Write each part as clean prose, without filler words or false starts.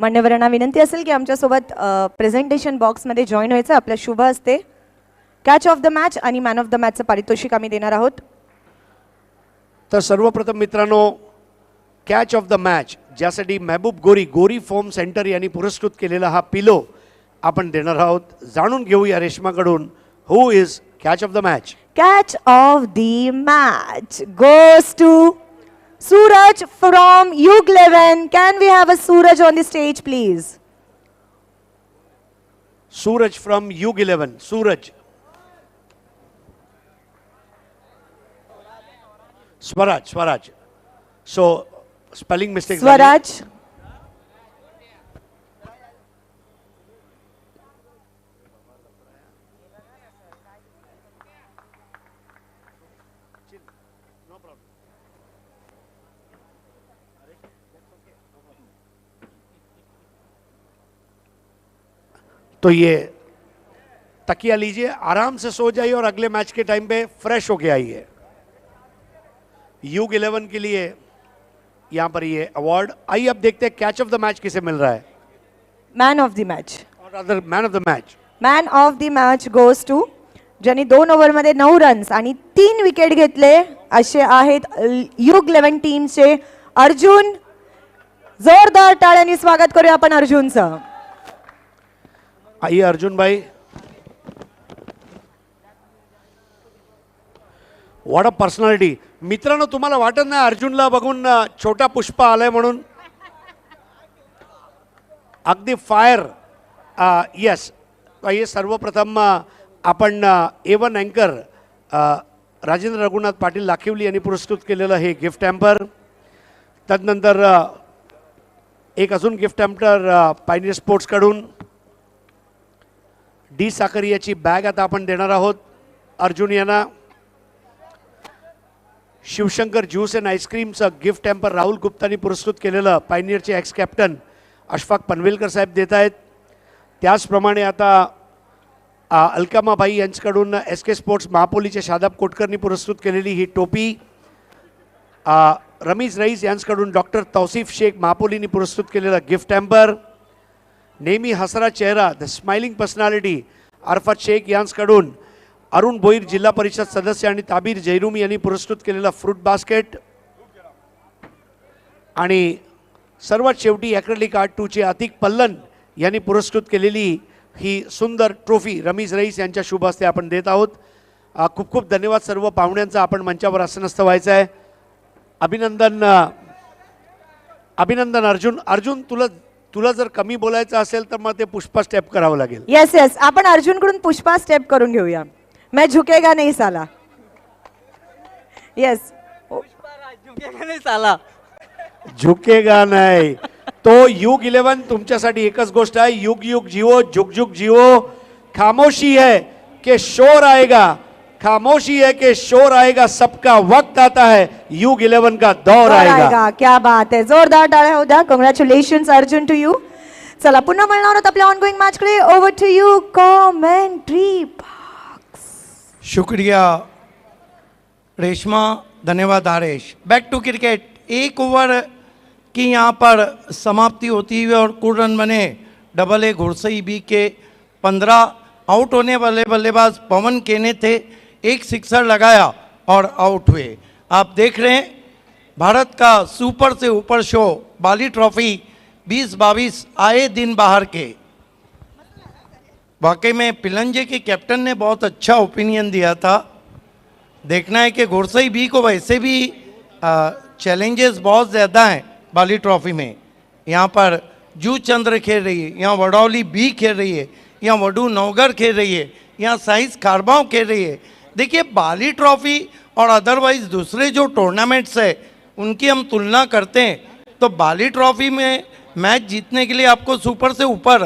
मान्यवरांना विनंती असेल की आमच्यासोबत प्रेझेंटेशन बॉक्समध्ये जॉईन व्हायचं. आपल्या शुभ हस्ते कॅच ऑफ द मॅच आणि मॅन ऑफ द मॅचचं पारितोषिक आम्ही देणार आहोत. तर सर्वप्रथम मित्रांनो, कॅच ऑफ द मॅच ज्यासाठी महबूब गोरी फॉर्म सेंटर यांनी पुरस्कृत केलेला हा पिलो आपण देणार आहोत. जाणून घेऊया रेश्माकडून who is catch of the match. Catch of the match goes to Suraj from UG11. Can we have a Suraj on the stage, please? Suraj from UG11. Suraj. Swaraj. So, spelling mistake. Swaraj. तो ये तकिया लीजिए, आराम से सो जाइए और अगले match के टाइम पे फ्रेश होके आइए. UG11 के लिए यहां पर ये अवार्ड. आइए अब देखते हैं कैच ऑफ द मैच किसे मिल रहा है. Man of the match. और other man of the match. Man of the match goes to ज्यांनी 2 ओव्हरमध्ये 9 रन्स आणि 3 विकेट घेतले असे आहेत UG11 टीमचे अर्जुन. जोरदार टाळ्यांनी स्वागत करूया आपण अर्जुनचं. आइए अर्जुन भाई. What a personality. मित्रांनो, तुम्हाला वाटत नाही अर्जुनला बघून छोटा पुष्पा आलाय म्हणून? अगदी फायर. यस. आइए सर्वप्रथम आपण A1 अँकर राजेंद्र रघुनाथ पाटील लाखिवली यांनी पुरस्कृत केलेलं हे गिफ्ट हॅम्पर. तदनंतर एक अजून गिफ्ट हॅम्पर पायनियर स्पोर्ट्सकडून डी साकरियाची बॅग आता आपण देणार आहोत अर्जुन यांना. शिवशंकर ज्यूस अँड आईस्क्रीमचं गिफ्ट हॅम्पर राहुल गुप्तानी पुरस्कृत केलेलं पायनियरचे एक्स कॅप्टन अशफाक पनवेलकर साहेब देत आहेत. त्याचप्रमाणे आता अलकामाबाई यांच्याकडून SK स्पोर्ट्स महापोलीचे शादाब कोटकरनी पुरस्कृत केलेली ही टोपी. रमीज रईस यांच्याकडून डॉक्टर तौसिफ शेख महापोलीनी पुरस्कृत केलेला गिफ्ट हॅम्पर. नेहमी हसरा चेहरा the smiling personality Arafat Shaikh यांच्याकडून अरुण भोईर जिल्हा परिषद सदस्य आणि ताबीर जैरुमी यांनी पुरस्कृत केलेला फ्रूट बास्केट. आणि सर्वात शेवटी ॲक्रेलिक आर्ट 2चे अतिक पल्लन यांनी पुरस्कृत केलेली ही सुंदर ट्रॉफी रमीज रईस यांच्या शुभ हस्ते आपण देत आहोत. खूप खूप धन्यवाद सर्व पाहुण्यांचा. आपण मंचावर आसनस्थ व्हायचं आहे. अभिनंदन अर्जुन. तुला जर कमी बोलायचं असेल तर मग ते पुष्पा स्टेप करावं लागेल. येस. आपण अर्जुनकडून पुष्पा स्टेप करून घेऊया. मैं झुकेगा नहीं साला. येस. झुकेगा नहीं साला. झुकेगा नाही. तो UG11 तुमच्यासाठी एकच गोष्ट आहे. युग जिओ, जुग जिओ. खामोशी है कि शोर आएगा. खामोशी है कि शोर आएगा. सबका वक्त आता है. UG11 का दौर आएगा. क्या बात आहे. जोरदार टाळ्या होऊ द्या. Congratulations Arjun to you. चला पुन्हा मिळणार आहोत आपल्या ऑनगोइंग मॅचकडे. Over to you commentary box. शुक्रिया रेशमा, धन्यवाद आरेश. Back to cricket. 1 ओवर की यहाँ पर समाप्ति होती हुई और कुल रन बने AA घुड़सई बी के 15. आउट होने वाले बल्लेबाज पवन केने थे. एक सिक्सर लगाया और आउट हुए. आप देख रहे हैं भारत का सुपर से ऊपर शो बाली ट्रॉफी 2022 आए दिन बाहर के. वाकई में पिलंजे के कैप्टन ने बहुत अच्छा ओपिनियन दिया था. देखना है कि घुड़सई बी को वैसे भी चैलेंजेस बहुत ज़्यादा हैं बाली ट्रॉफी में. यहाँ पर जू चंद्र खेल रही है, यहाँ वडौली बी खेल रही है, यहाँ वडू नौगर खेल रही है, यहाँ साइज खारबाव खेल रही है. देखिए बाली ट्रॉफी और अदरवाइज दूसरे जो टूर्नामेंट्स है उनकी हम तुलना करते हैं तो बाली ट्रॉफी में मैच जीतने के लिए आपको सुपर से ऊपर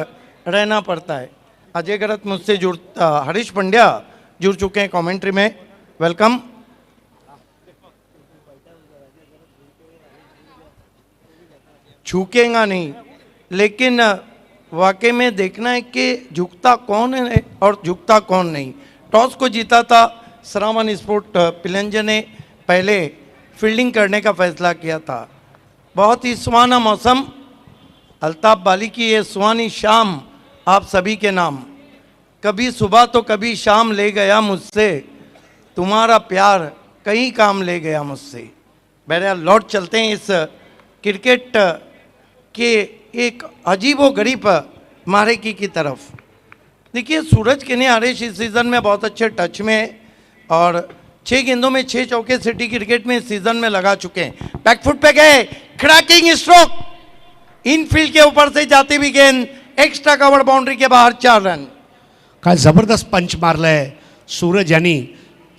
रहना पड़ता है. अजय गरत मुझसे हरीश पंड्या जुड़ चुके हैं कमेंट्री में. वेलकम. झुकेगा नहीं, लेकिन वाकई में देखना है कि झुकता कौन है और झुकता कौन नहीं. टॉस को जीता था श्रावण स्पोर्ट पिलंज ने पहले फील्डिंग करने का फैसला किया था. बहुत ही सुहाना मौसम. अल्ताफ बाली की ये सुहानी शाम आप सभी के नाम। कभी सुबह तो कभी शाम ले गया मुझसे, तुम्हारा प्यार कई काम ले गया मुझसे। बहरहाल लौट चलते हैं इस क्रिकेट के एक अजीबो गरीब मारेकी की तरफ। देखिए सूरज किन्हीं आरिश इस सीज़न में बहुत अच्छे टच में है और 6 गेंदों में 6 चौके सिटी क्रिकेट में इस सीज़न में लगा चुके हैं। बैकफुट पे गए, क्रैकिंग स्ट्रोक, इनफील्ड के ऊपर से जाती भी गेंद, एक्स्ट्रा कवर बाउंड्री के बाहर 4 रन। काय जबरदस्त पंच मारलाय सूरज यांनी।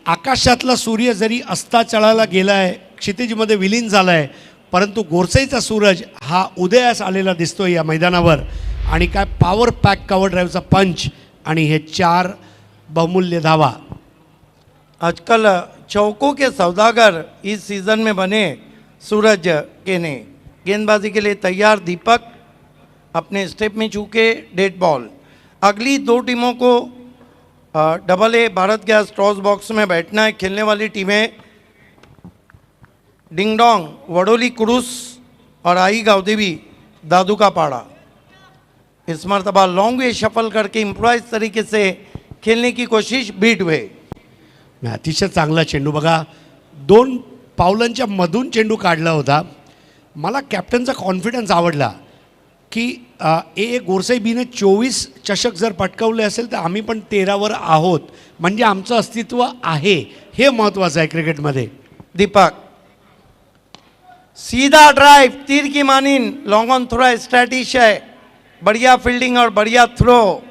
आकाशातला सूर्य जरी अस्ताचळाला गेलाय, क्षितिजमध्ये विलीन झालाय, परंतु गोरसईचा सूरज हा उदयास आलेला दिसतोय या मैदानावर। आणि काय पॉवर पॅक कव्हर ड्राईव्हचा पंच आणि हे 4 बहुमूल्य धावा। आजकल चौकों के सौदागर इस सीज़न में बने सूरज के ने। गेंदबाजी के लिए तैयार दीपक अपने स्टेप में चूके, डेड बॉल। अगली 2 टीमों को double A Bharat gas toss box में बैठना है। खेलने वाली टीमें डिंगडोंग वडोली क्रूस और आई गावदेवी दादू का पाड़ा। इस मरतबा लॉन्ग वे शफल करके इम्प्रोवाइज तरीके से खेलने की कोशिश बीट वे। अतिशय चांगला चेंडू बघा, 2 पावलांच्या मधून चेंडू काढला होता। मला कॅप्टनचा कॉन्फिडन्स आवडला की ए गोरसाई बीने 24 चषक जर पटकावले असेल तर आम्ही पण 13वर आहोत, म्हणजे आमचं अस्तित्व आहे, हे महत्त्वाचं आहे क्रिकेटमध्ये। दीपक सीधा ड्राइव, तीर की मानिन, लॉन्ग ऑन थोड़ा स्ट्रैटिश है, बढ़िया फील्डिंग और बढ़िया थ्रो।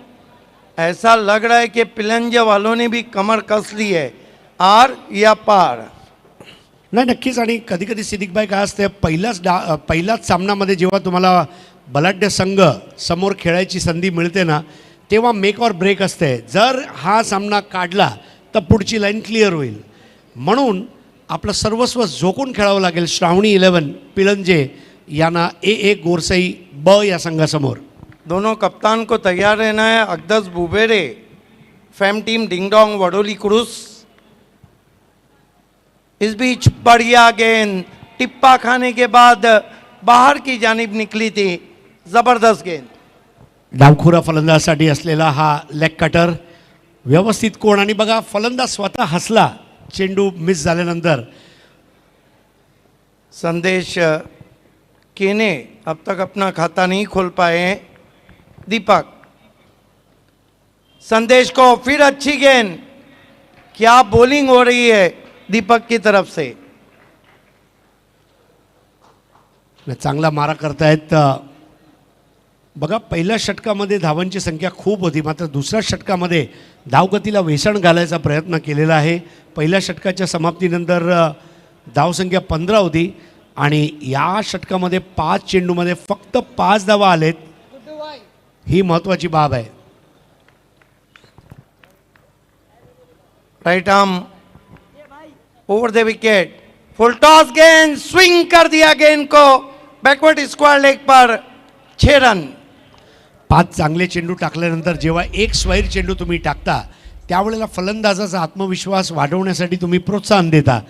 ऐसा लग रहा है कि पिलंज वालों ने भी कमर कस ली है, आर या पार। नाही नक्कीच। आणि कधी कधी सिद्दीकभाई काय असते, पहिल्याच सामनामध्ये जेव्हा तुम्हाला बलाढ्य संघ समोर खेळायची संधी मिळते ना, तेव्हा मेक और ब्रेक असते। जर हा सामना काढला तर पुढची लाईन क्लिअर होईल, म्हणून आपलं सर्वस्व झोकून खेळावं लागेल श्रावणी 11 पिळंजे यांना ए गोरसई ब या संघासमोर। दोनों कप्तान को तैयार रहना है। अकदस बुबेरे, फैम टीम डिंगडोंग वडोली क्रूस। इस बीच बढ़िया गेंद, टिप्पा खाने के बाद बाहर की जानिब निकली थी, जबरदस्त गेंद। डावखुरा फलंदाजासाठी असलेला हा लेग कटर, व्यवस्थित कोण, आणि बघा फलंदाज स्वतः हसला चेंडू मिस झाल्यानंतर। संदेश केने अब तक अपना खाता नहीं खोल पाए हैं। दीपक संदेश को फिर अच्छी गेंद, क्या बॉलिंग हो रही है दीपक की तरफ से। चांगला मारा करतायत। बघा पहिल्या षटकामध्ये धावांची संख्या खूप होती, मात्र दुसऱ्या षटकामध्ये धावगतीला वेसण घालायचा प्रयत्न केलेला आहे। पहिल्या षटकाच्या समाप्तीनंतर धावसंख्या 15 होती आणि या षटकामध्ये 5 चेंडूमध्ये फक्त 5 धावा आलेत, ही महत्त्वाची बाब आहे। Right arm over the wicket, full toss गेंद, स्विंग कर दिया गेंद को बैकवर्ड स्क्वायर लेग पर, 6 रन। 5 चांगले चेंडू टाकल्यानंतर जेव्हा एक स्वैर चेंडू तुम्ही टाकता त्यावेळेला फलंदाजाचा आत्मविश्वास वाढवण्यासाठी तुम्ही प्रोत्साहन देता,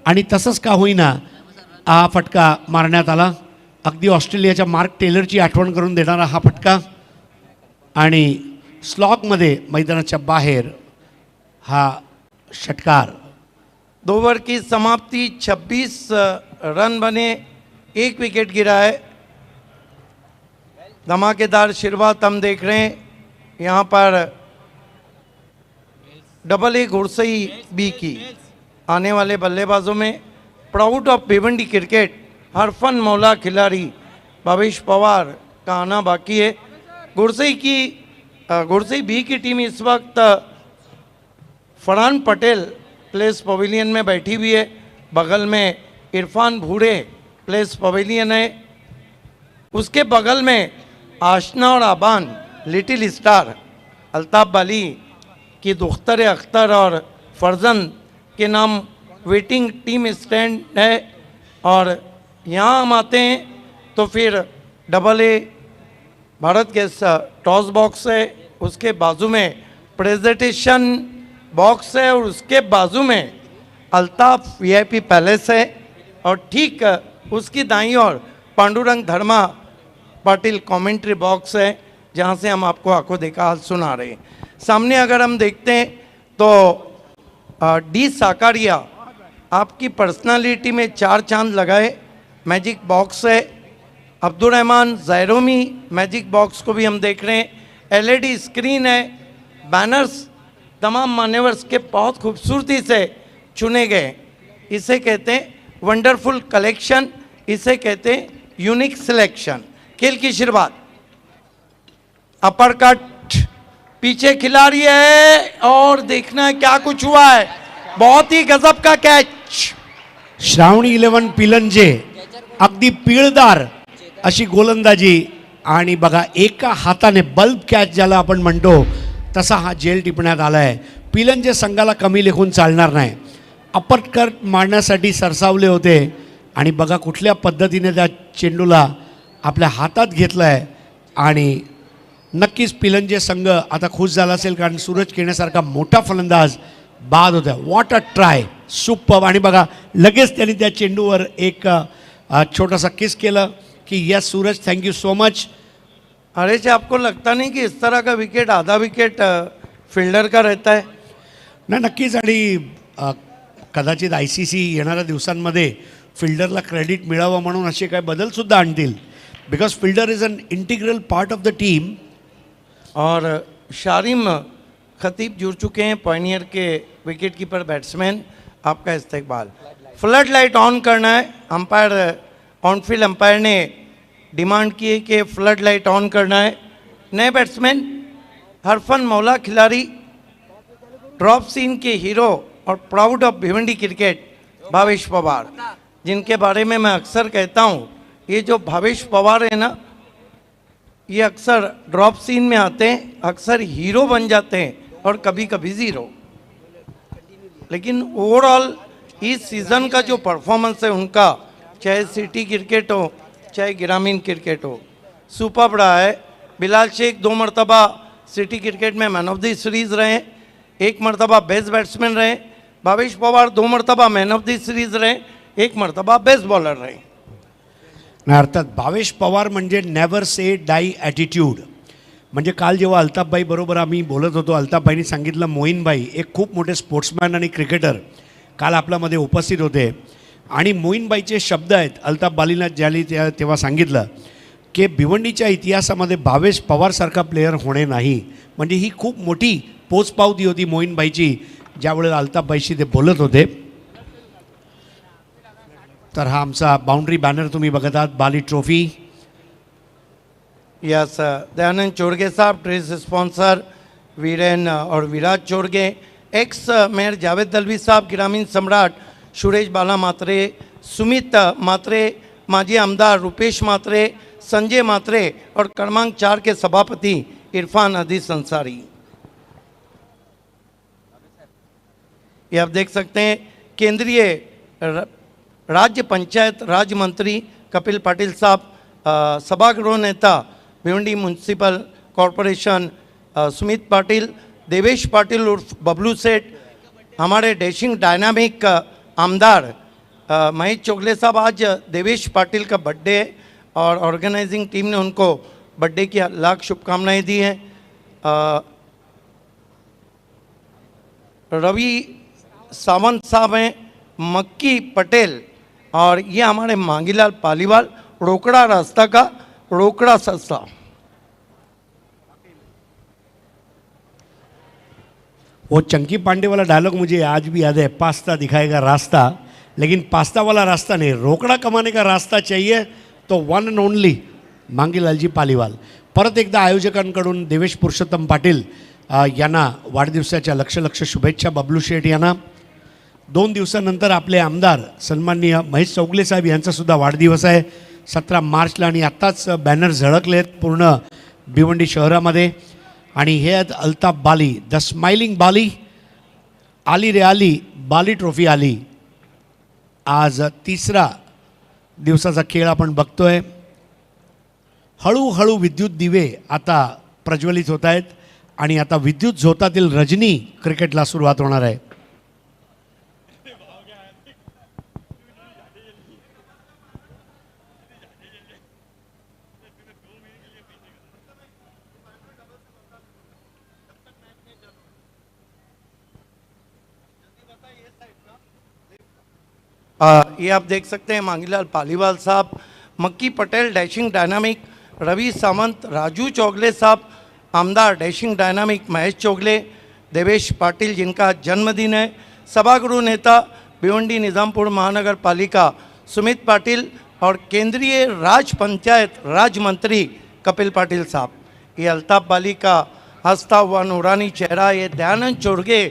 आणि तसंच का होईना हा फटका मारण्यात आला। अगदी ऑस्ट्रेलियाच्या मार्क टेलरची आठवण करून देणारा हा फटका, आणि स्लॉगमध्ये मैदानाच्या बाहेर हा षटकार। 2 ओवर की समाप्ति, 26 रन बने, 1 विकेट गिरा है। धमाकेदार शुरुआत हम देख रहे हैं यहाँ पर डबल ए गोरसई बी की। आने वाले बल्लेबाजों में प्राउड ऑफ भिवंडी क्रिकेट हरफन मौला खिलाड़ी भवेश पवार का आना बाकी है। गोरसई बी की टीम इस वक्त फरहान पटेल प्लेस पवेलियन में बैठी हुई है। बगल में इरफान भूरे प्लेस पवेलियन है। उसके बगल में आशना और आबान लिटिल स्टार अल्ताफ बाली की दुख्तर अख्तर और फरजन के नाम वेटिंग टीम स्टैंड है। और यहाँ हम आते हैं तो फिर double A Bharat gas toss box है, उसके बाजू में प्रेजेंटेशन बॉक्स है और उसके बाजू में अल्ताफ वीआईपी पैलेस है और ठीक उसकी दाईं ओर पांडुरंग धर्मा पाटिल कमेंट्री बॉक्स है जहाँ से हम आपको आंखों देखा हाल सुना रहे हैं। सामने अगर हम देखते हैं तो डी साकारिया आपकी पर्सनालिटी में 4 चांद लगाए, मैजिक बॉक्स है। अब्दुल रहमान जैरोमी मैजिक बॉक्स को भी हम देख रहे हैं। एलईडी स्क्रीन है, बैनर्स तमाम मान्यवर्स के बहुत खूबसूरती से चुने गए। इसे कहते हैं वंडरफुल कलेक्शन, इसे कहते हैं यूनिक सिलेक्शन। खेल की शुरुआत, अपर कट, पीछे खिलाड़ी है और देखना है क्या कुछ हुआ है। बहुत ही गजब का कैच। श्रावणी 11 पिलंजे अगदी पिळदार अशी गोलंदाजी आणि बघा एका हाताने बल्ब कॅच ज्याला आपण म्हणतो तसा हा जेल टिपण्यात आला आहे। पिलंजे संघाला कमी लेखून चालणार नाही। अपरकट मारण्यासाठी सरसावले होते आणि बघा कुठल्या पद्धतीने त्या चेंडूला आपल्या हातात घेतलं आहे आणि नक्कीच पिलंजे संघ आता खुश झाला असेल कारण सूरज केण्यासारखा मोठा फलंदाज बाद होता। What a try, super. आणि बघा लगेच त्यांनी त्या चेंडूवर एक छोटासा किस केलं कि yes Suraj thank you so much. अरे जी, आपको लगता नहीं कि इस तरह का विकेट आधा विकेट फील्डर का रहता है? नाही नक्कीच। आणि कदाचित ICC येणाऱ्या दिवसांमध्ये फिल्डरला क्रेडिट मिळावं म्हणून असे काही बदलसुद्धा आणतील because fielder is an integral part of the team. और शारिम खतीब जुड़ चुके हैं, पॉइनियर के विकेट कीपर बैट्समैन। आपका इस्तेकबाल। फ्लड लाइट ऑन करना है। अंपायर ऑनफील्ड अंपायर ने डिमांड की है कि फ्लड लाइट ऑन करना है। नए बैट्समैन हरफन मौला खिलाड़ी, ड्रॉप सीन के हीरो और proud of Bhiwandi cricket Bhavesh Pawar, जिनके बारे में मैं अक्सर कहता हूँ ये जो भावेश पवार है ना, ये अक्सर ड्रॉप सीन में आते हैं, अक्सर हीरो बन जाते हैं और कभी कभी ज़ीरो। लेकिन ओवरऑल इस सीज़न का जो परफॉर्मेंस है उनका, चाहे सिटी क्रिकेट हो चाहे ग्रामीण क्रिकेट हो, सुपर्ब रहा है। बिलाल शेख 2 मरतबा सिटी क्रिकेट में मैन ऑफ द सीरीज़ रहे, 1 मरतबा बेस्ट बैट्समैन रहे। भावेश पवार 2 मरतबा मैन ऑफ द सीरीज़ रहे, 1 मरतबा बेस्ट बॉलर रहे। अर्थात भावेश पवार म्हणजे नेवर से डाई ॲटिट्यूड। म्हणजे काल जेव्हा अल्ताफभाई बरोबर आम्ही बोलत होतो, अल्ताफभाईंनी सांगितलं मोईनभाई एक खूप मोठे स्पोर्ट्समॅन आणि क्रिकेटर काल आपल्यामध्ये उपस्थित होते आणि मोईनभाईचे शब्द आहेत अल्ताफ बालीना ज्याने तेव्हा सांगितलं की भिवंडीच्या इतिहासामध्ये भावेश पवारसारखा प्लेयर होणे नाही। म्हणजे ही खूप मोठी पोचपावती होती मोईनभाईची ज्यावेळेला अल्ताफभाईशी ते बोलत होते। तर हा आमचा बाउंड्री बॅनर तुम्ही बघत आहात, बाली ट्रॉफी। यस, दयानंद चोरगे साहब ड्रेस स्पॉन्सर, वीरेन और विराज चोरगे, एक्स मेयर जावेद दलवी साहब, ग्रामीण सम्राट सुरेश बाला मात्रे, सुमित मात्रे, माजी आमदार रुपेश मात्रे, संजय मात्रे और क्रमांक 4 के सभापति इरफान हदीस अंसारी। ये आप देख सकते हैं केंद्रीय राज्य पंचायत राज मंत्री कपिल पाटिल साहब, सभागृह नेता भिवंडी म्यूनसिपल कॉरपोरेशन सुमित पाटिल, देवेश पाटिल उर्फ बबलू सेठ, हमारे डैशिंग डायनामिक आमदार महेश चोगले साहब। आज देवेश पाटिल का बर्थडे है और ऑर्गेनाइजिंग टीम ने उनको बर्थडे की लाख शुभकामनाएं दी हैं। रवि सावंत साहब हैं, मक्की पटेल, और ये हमारे मांगीलाल पालीवाल, रोकड़ा रास्ता का रोकड़ा सस्ता। वो चंकी पांडे वाला डायलॉग मुझे आज भी याद है, पास्ता दिखाएगा रास्ता, लेकिन पास्ता वाला रास्ता नहीं, रोकड़ा कमाने का रास्ता चाहिए तो वन एंड ओनली मांगीलालजी पालीवाल। परत एकदा आयोजकांकडून देवेश पुरुषोत्तम पाटील यांना वाढदिवसाच्या लक्ष शुभेच्छा। बबलू शेठ यांना 2 दिवसानंतर आपले आमदार सन्माननीय महेश चौगले साहेब यांचासुद्धा वाढदिवस आहे 17 मार्चला आणि आत्ताच बॅनर झळकलेत पूर्ण भिवंडी शहरामध्ये। आणि हे आहेत अल्ताफ बाली, द स्माइलिंग बाली। आली रे आली, बाली ट्रॉफी आली। आज 3रा दिवसाचा खेळ आपण बघतोय। हळूहळू विद्युत दिवे आता प्रज्वलित होत आहेत आणि आता विद्युत झोतातील रजनी क्रिकेटला सुरुवात होणार आहे। ये आप देख सकते हैं मांगीलाल पालीवाल साहब, मक्की पटेल डैशिंग डायनामिक, रवि सावंत, राजू चौगले साहब, आमदार डैशिंग डायनामिक महेश चौगले, देवेश पाटिल जिनका जन्मदिन है, सभागृह नेता भिवंडी निज़ामपुर महानगर पालिका सुमित पाटिल और केंद्रीय राज पंचायत राज मंत्री कपिल पाटिल साहब। ये अल्ताफ बाली का हंसता हुआ नूरानी चेहरा, ये दयानंद चोरगे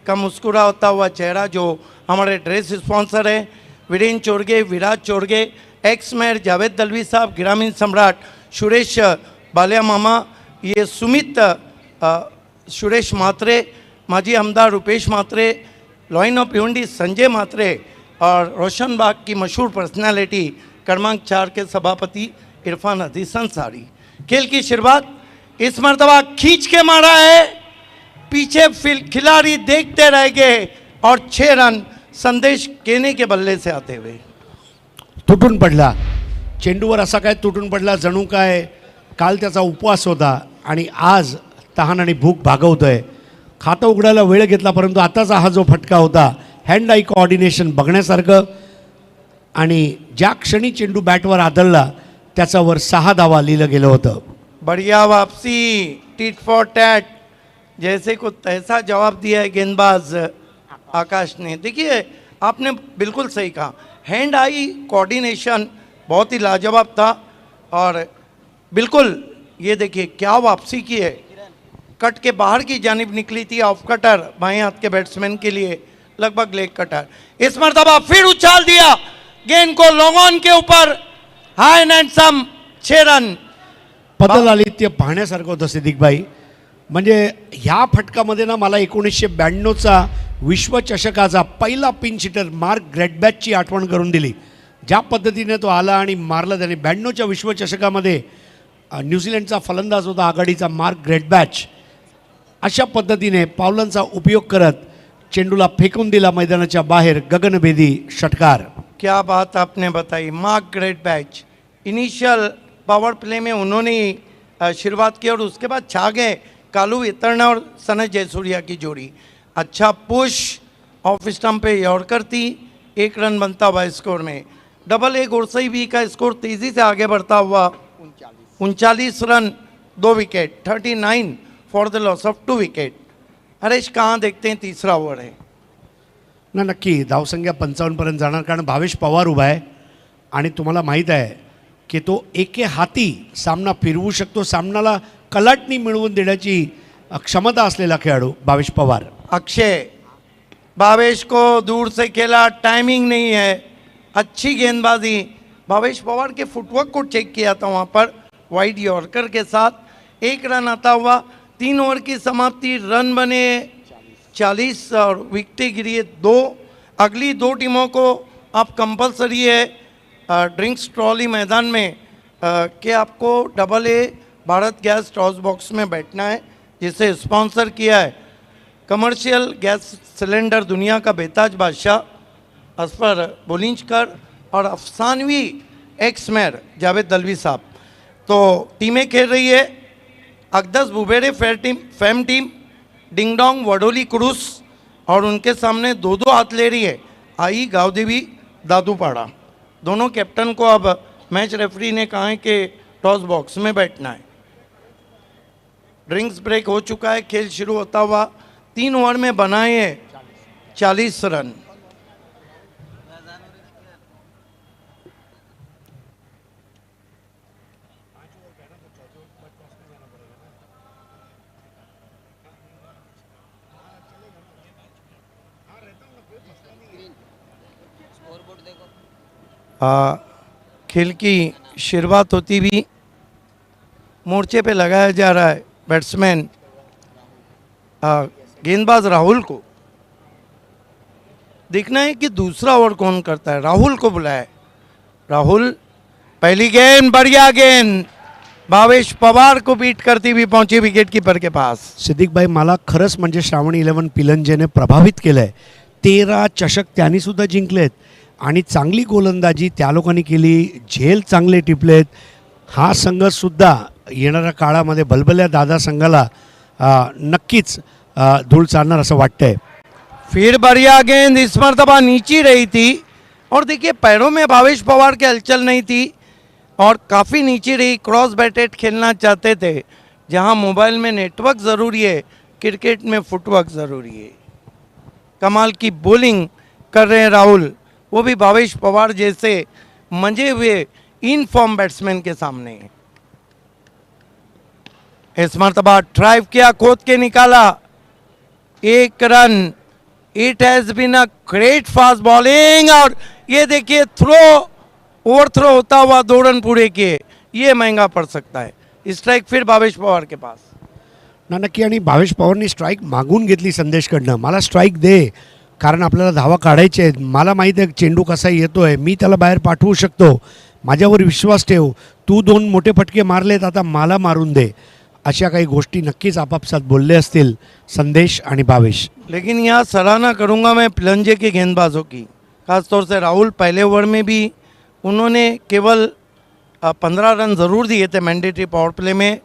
का मुस्कुराता हुआ चेहरा जो हमारे ड्रेस स्पॉन्सर है, वीरेंद्र चोरगे, विराज चोरगे, एक्स मेयर जावेद दलवी साहब, ग्रामीण सम्राट सुरेश बालिया मामा, ये सुरेश मात्रे, माजी आमदार रुपेश मात्रे, लॉइन ऑफ भिवंडी संजय मात्रे और रोशनबाग की मशहूर पर्सनालिटी क्रमांक 4 के सभापति इरफान हदीस अंसारी। खेल की शुरुआत इस मरतबा खींच के मारा है, पीछे खिलाड़ी देखते रह गए और 6 रन संदेश केने के बल्ले से आते हुए तुटून पडला, चेंडूवर असा काय तुटून पडला जणू काय काल त्याचा उपवास होता आणि आज तहान आणि भूक भागवतोय. खातं उघडायला वेळ घेतला, परंतु आताचा हा जो फटका होता हँड आय कोऑर्डिनेशन बघण्यासारखं, आणि ज्या क्षणी चेंडू बॅटवर आदळला त्याच्यावर 6 धावा लिहिलं गेलं होतं. बढ़िया वापसी, टिट फॉर टैट, जैसे को तैसा जवाब दिया है गेंदबाज आकाश ने। देखिए आपने बिल्कुल सही कहा, हैंड आई कोऑर्डिनेशन बहुत ही लाजवाब था और बिल्कुल ये देखिए क्या वापसी की है, कट के बाहर की जानिब निकली थी, ऑफ कटर बाएं हाथ के बैट्समैन के लिए लगभग लेग कटर। इस मरतबा फिर उछाल दिया गेंद को लॉन्ग ऑन के ऊपर, हाई एंड सम 6 रन। पदलालित्य पाहण्यासारखं होतं सिद्दीकबाई. म्हणजे ह्या फटकामध्ये ना मला 1992चा विश्वचषकाचा पहिला पिंच हिटर मार्क ग्रेटबॅचची आठवण करून दिली. ज्या पद्धतीने तो आला आणि मारला त्याने. 92च्या विश्वचषकामध्ये न्यूझीलंडचा फलंदाज होता आघाडीचा मार्क ग्रेटबॅच. अशा पद्धतीने पावलांचा उपयोग करत चेंडूला फेकून दिला मैदानाच्या बाहेर गगनभेदी षटकार. क्या बात आपने बताई, मार्क ग्रेटबॅच इनिशियल पावर प्ले में उन्होंने शुरुआत की और उसके बाद छा गए कालू वितरण और सनत जयसूर्या की जोड़ी। अच्छा पुश, ऑफ स्टंप पे यॉर्कर थी, 1 रन बनता हुआ स्कोर में। डबल ए गुरसई भी का स्कोर तेज़ी से आगे बढ़ता हुआ 39 run 2 wicket, 39 for the loss of 2 wicket. Haresh कहाँ देखते हैं तीसरा ओवर है? ना नक्की धावसंख्या 55पर्यंत जाणार, कारण भावेश पवार उभा आहे आणि तुम्हाला माहीत आहे की तो एके हाती सामना फिरवू शकतो. सामनाला कलाटणी मिळवून देण्याची क्षमता असलेला खेळाडू भावेश पवार. अक्षय भावेश को दूर से खेला, टाइमिंग नहीं है, अच्छी गेंदबाजी। भावेश पवार के फुटवर्क को चेक किया था वहाँ पर वाइड यॉर्कर के साथ। 1 रन आता हुआ, 3 ओवर की समाप्ति, रन बने 40 और विकेटें गिरी 2। अगली 2 टीमों को अब कंपलसरी है ड्रिंक्स ट्रॉली मैदान में कि आपको double A Bharat gas toss box में बैठना है, जिसे स्पॉन्सर किया है कमर्शियल गैस सिलेंडर दुनिया का बेताज बादशाह असफर बुलिंजकर और अफसानवी एक्स मेयर जावेद दलवी साहब। तो टीमें खेल रही है अकदस बुबेरे फेम टीम, डिंगडोंग वडोली क्रूस, और उनके सामने 2-2 हाथ ले रही है आई गावदेवी दादूपाड़ा। दोनों कैप्टन को अब मैच रेफरी ने कहा है कि टॉस बॉक्स में बैठना है। ड्रिंक्स ब्रेक हो चुका है, खेल शुरू होता हुआ 3 ओवर में बनाए हैं 40 रन। खेल की शुरुआत होती भी मोर्चे पे लगाया जा रहा है बैट्समैन गेंदबाज राहुल को। देखना है कि दूसरा ओवर कौन करता है। राहुल को बुलाया है। राहुल पहली गेंद, बढ़िया गेंद, भावेश पवार को बीट करती हुई पहुंची विकेट कीपर के पास। सिद्दीकबाई, मला खरंच म्हणजे श्रावण 11 पिलंजेने प्रभावित केलं आहे. 13 चषक त्यांनी सुद्धा जिंकलेत आणि चांगली गोलंदाजी त्या लोकांनी केली, झेल चांगले टिपलेत. हा संघसुद्धा येणाऱ्या काळामध्ये भलभल्या दादा संघाला नक्कीच धूळ चालणार असं वाटतंय. फिर बढ़िया गेंद, इस मरतबा नीची रही थी, और देखिए पैरों में भावेश पवार के हलचल नहीं थी और काफ़ी नीचे रही, क्रॉस बैटेड खेलना चाहते थे। जहां मोबाइल में नेटवर्क ज़रूरी है, क्रिकेट में फुटवर्क ज़रूरी है। कमाल की बॉलिंग कर रहे हैं राहुल, वो भी भावेश पवार जैसे मंजे हुए इन फॉर्म बैट्समैन के सामने। इस मरतबा ड्राइव किया, खोद के निकाला, 1 run. It has been a great fast bowling और ये देखिए ओवर थ्रो होता हुआ 2 रन पूरे किए। ये महंगा पड़ सकता है। स्ट्राइक फिर भावेश पवार के पास। ना नक्की, आणि भावेश पवारनी स्ट्राईक मागून घेतली संदेशकडनं, मला स्ट्राईक दे कारण आपल्याला धावा काढायचे आहेत, मला माहीत आहे चेंडू कसा येतोय, मी त्याला बाहेर पाठवू शकतो, माझ्यावर विश्वास ठेव, तू 2 मोठे फटके मारलेत, आता मला मारून दे, अशा काही गोष्टी नक्कीच आपापसात बोलले असतील संदेश आणि भावेश। लेकिन यहाँ सराहना करूंगा मैं प्लंजे के गेंदबाजों की, खासतौर से राहुल। पहले ओवर में भी उन्होंने केवल 15 रन ज़रूर दिए थे मैंडेटरी पावर प्ले में।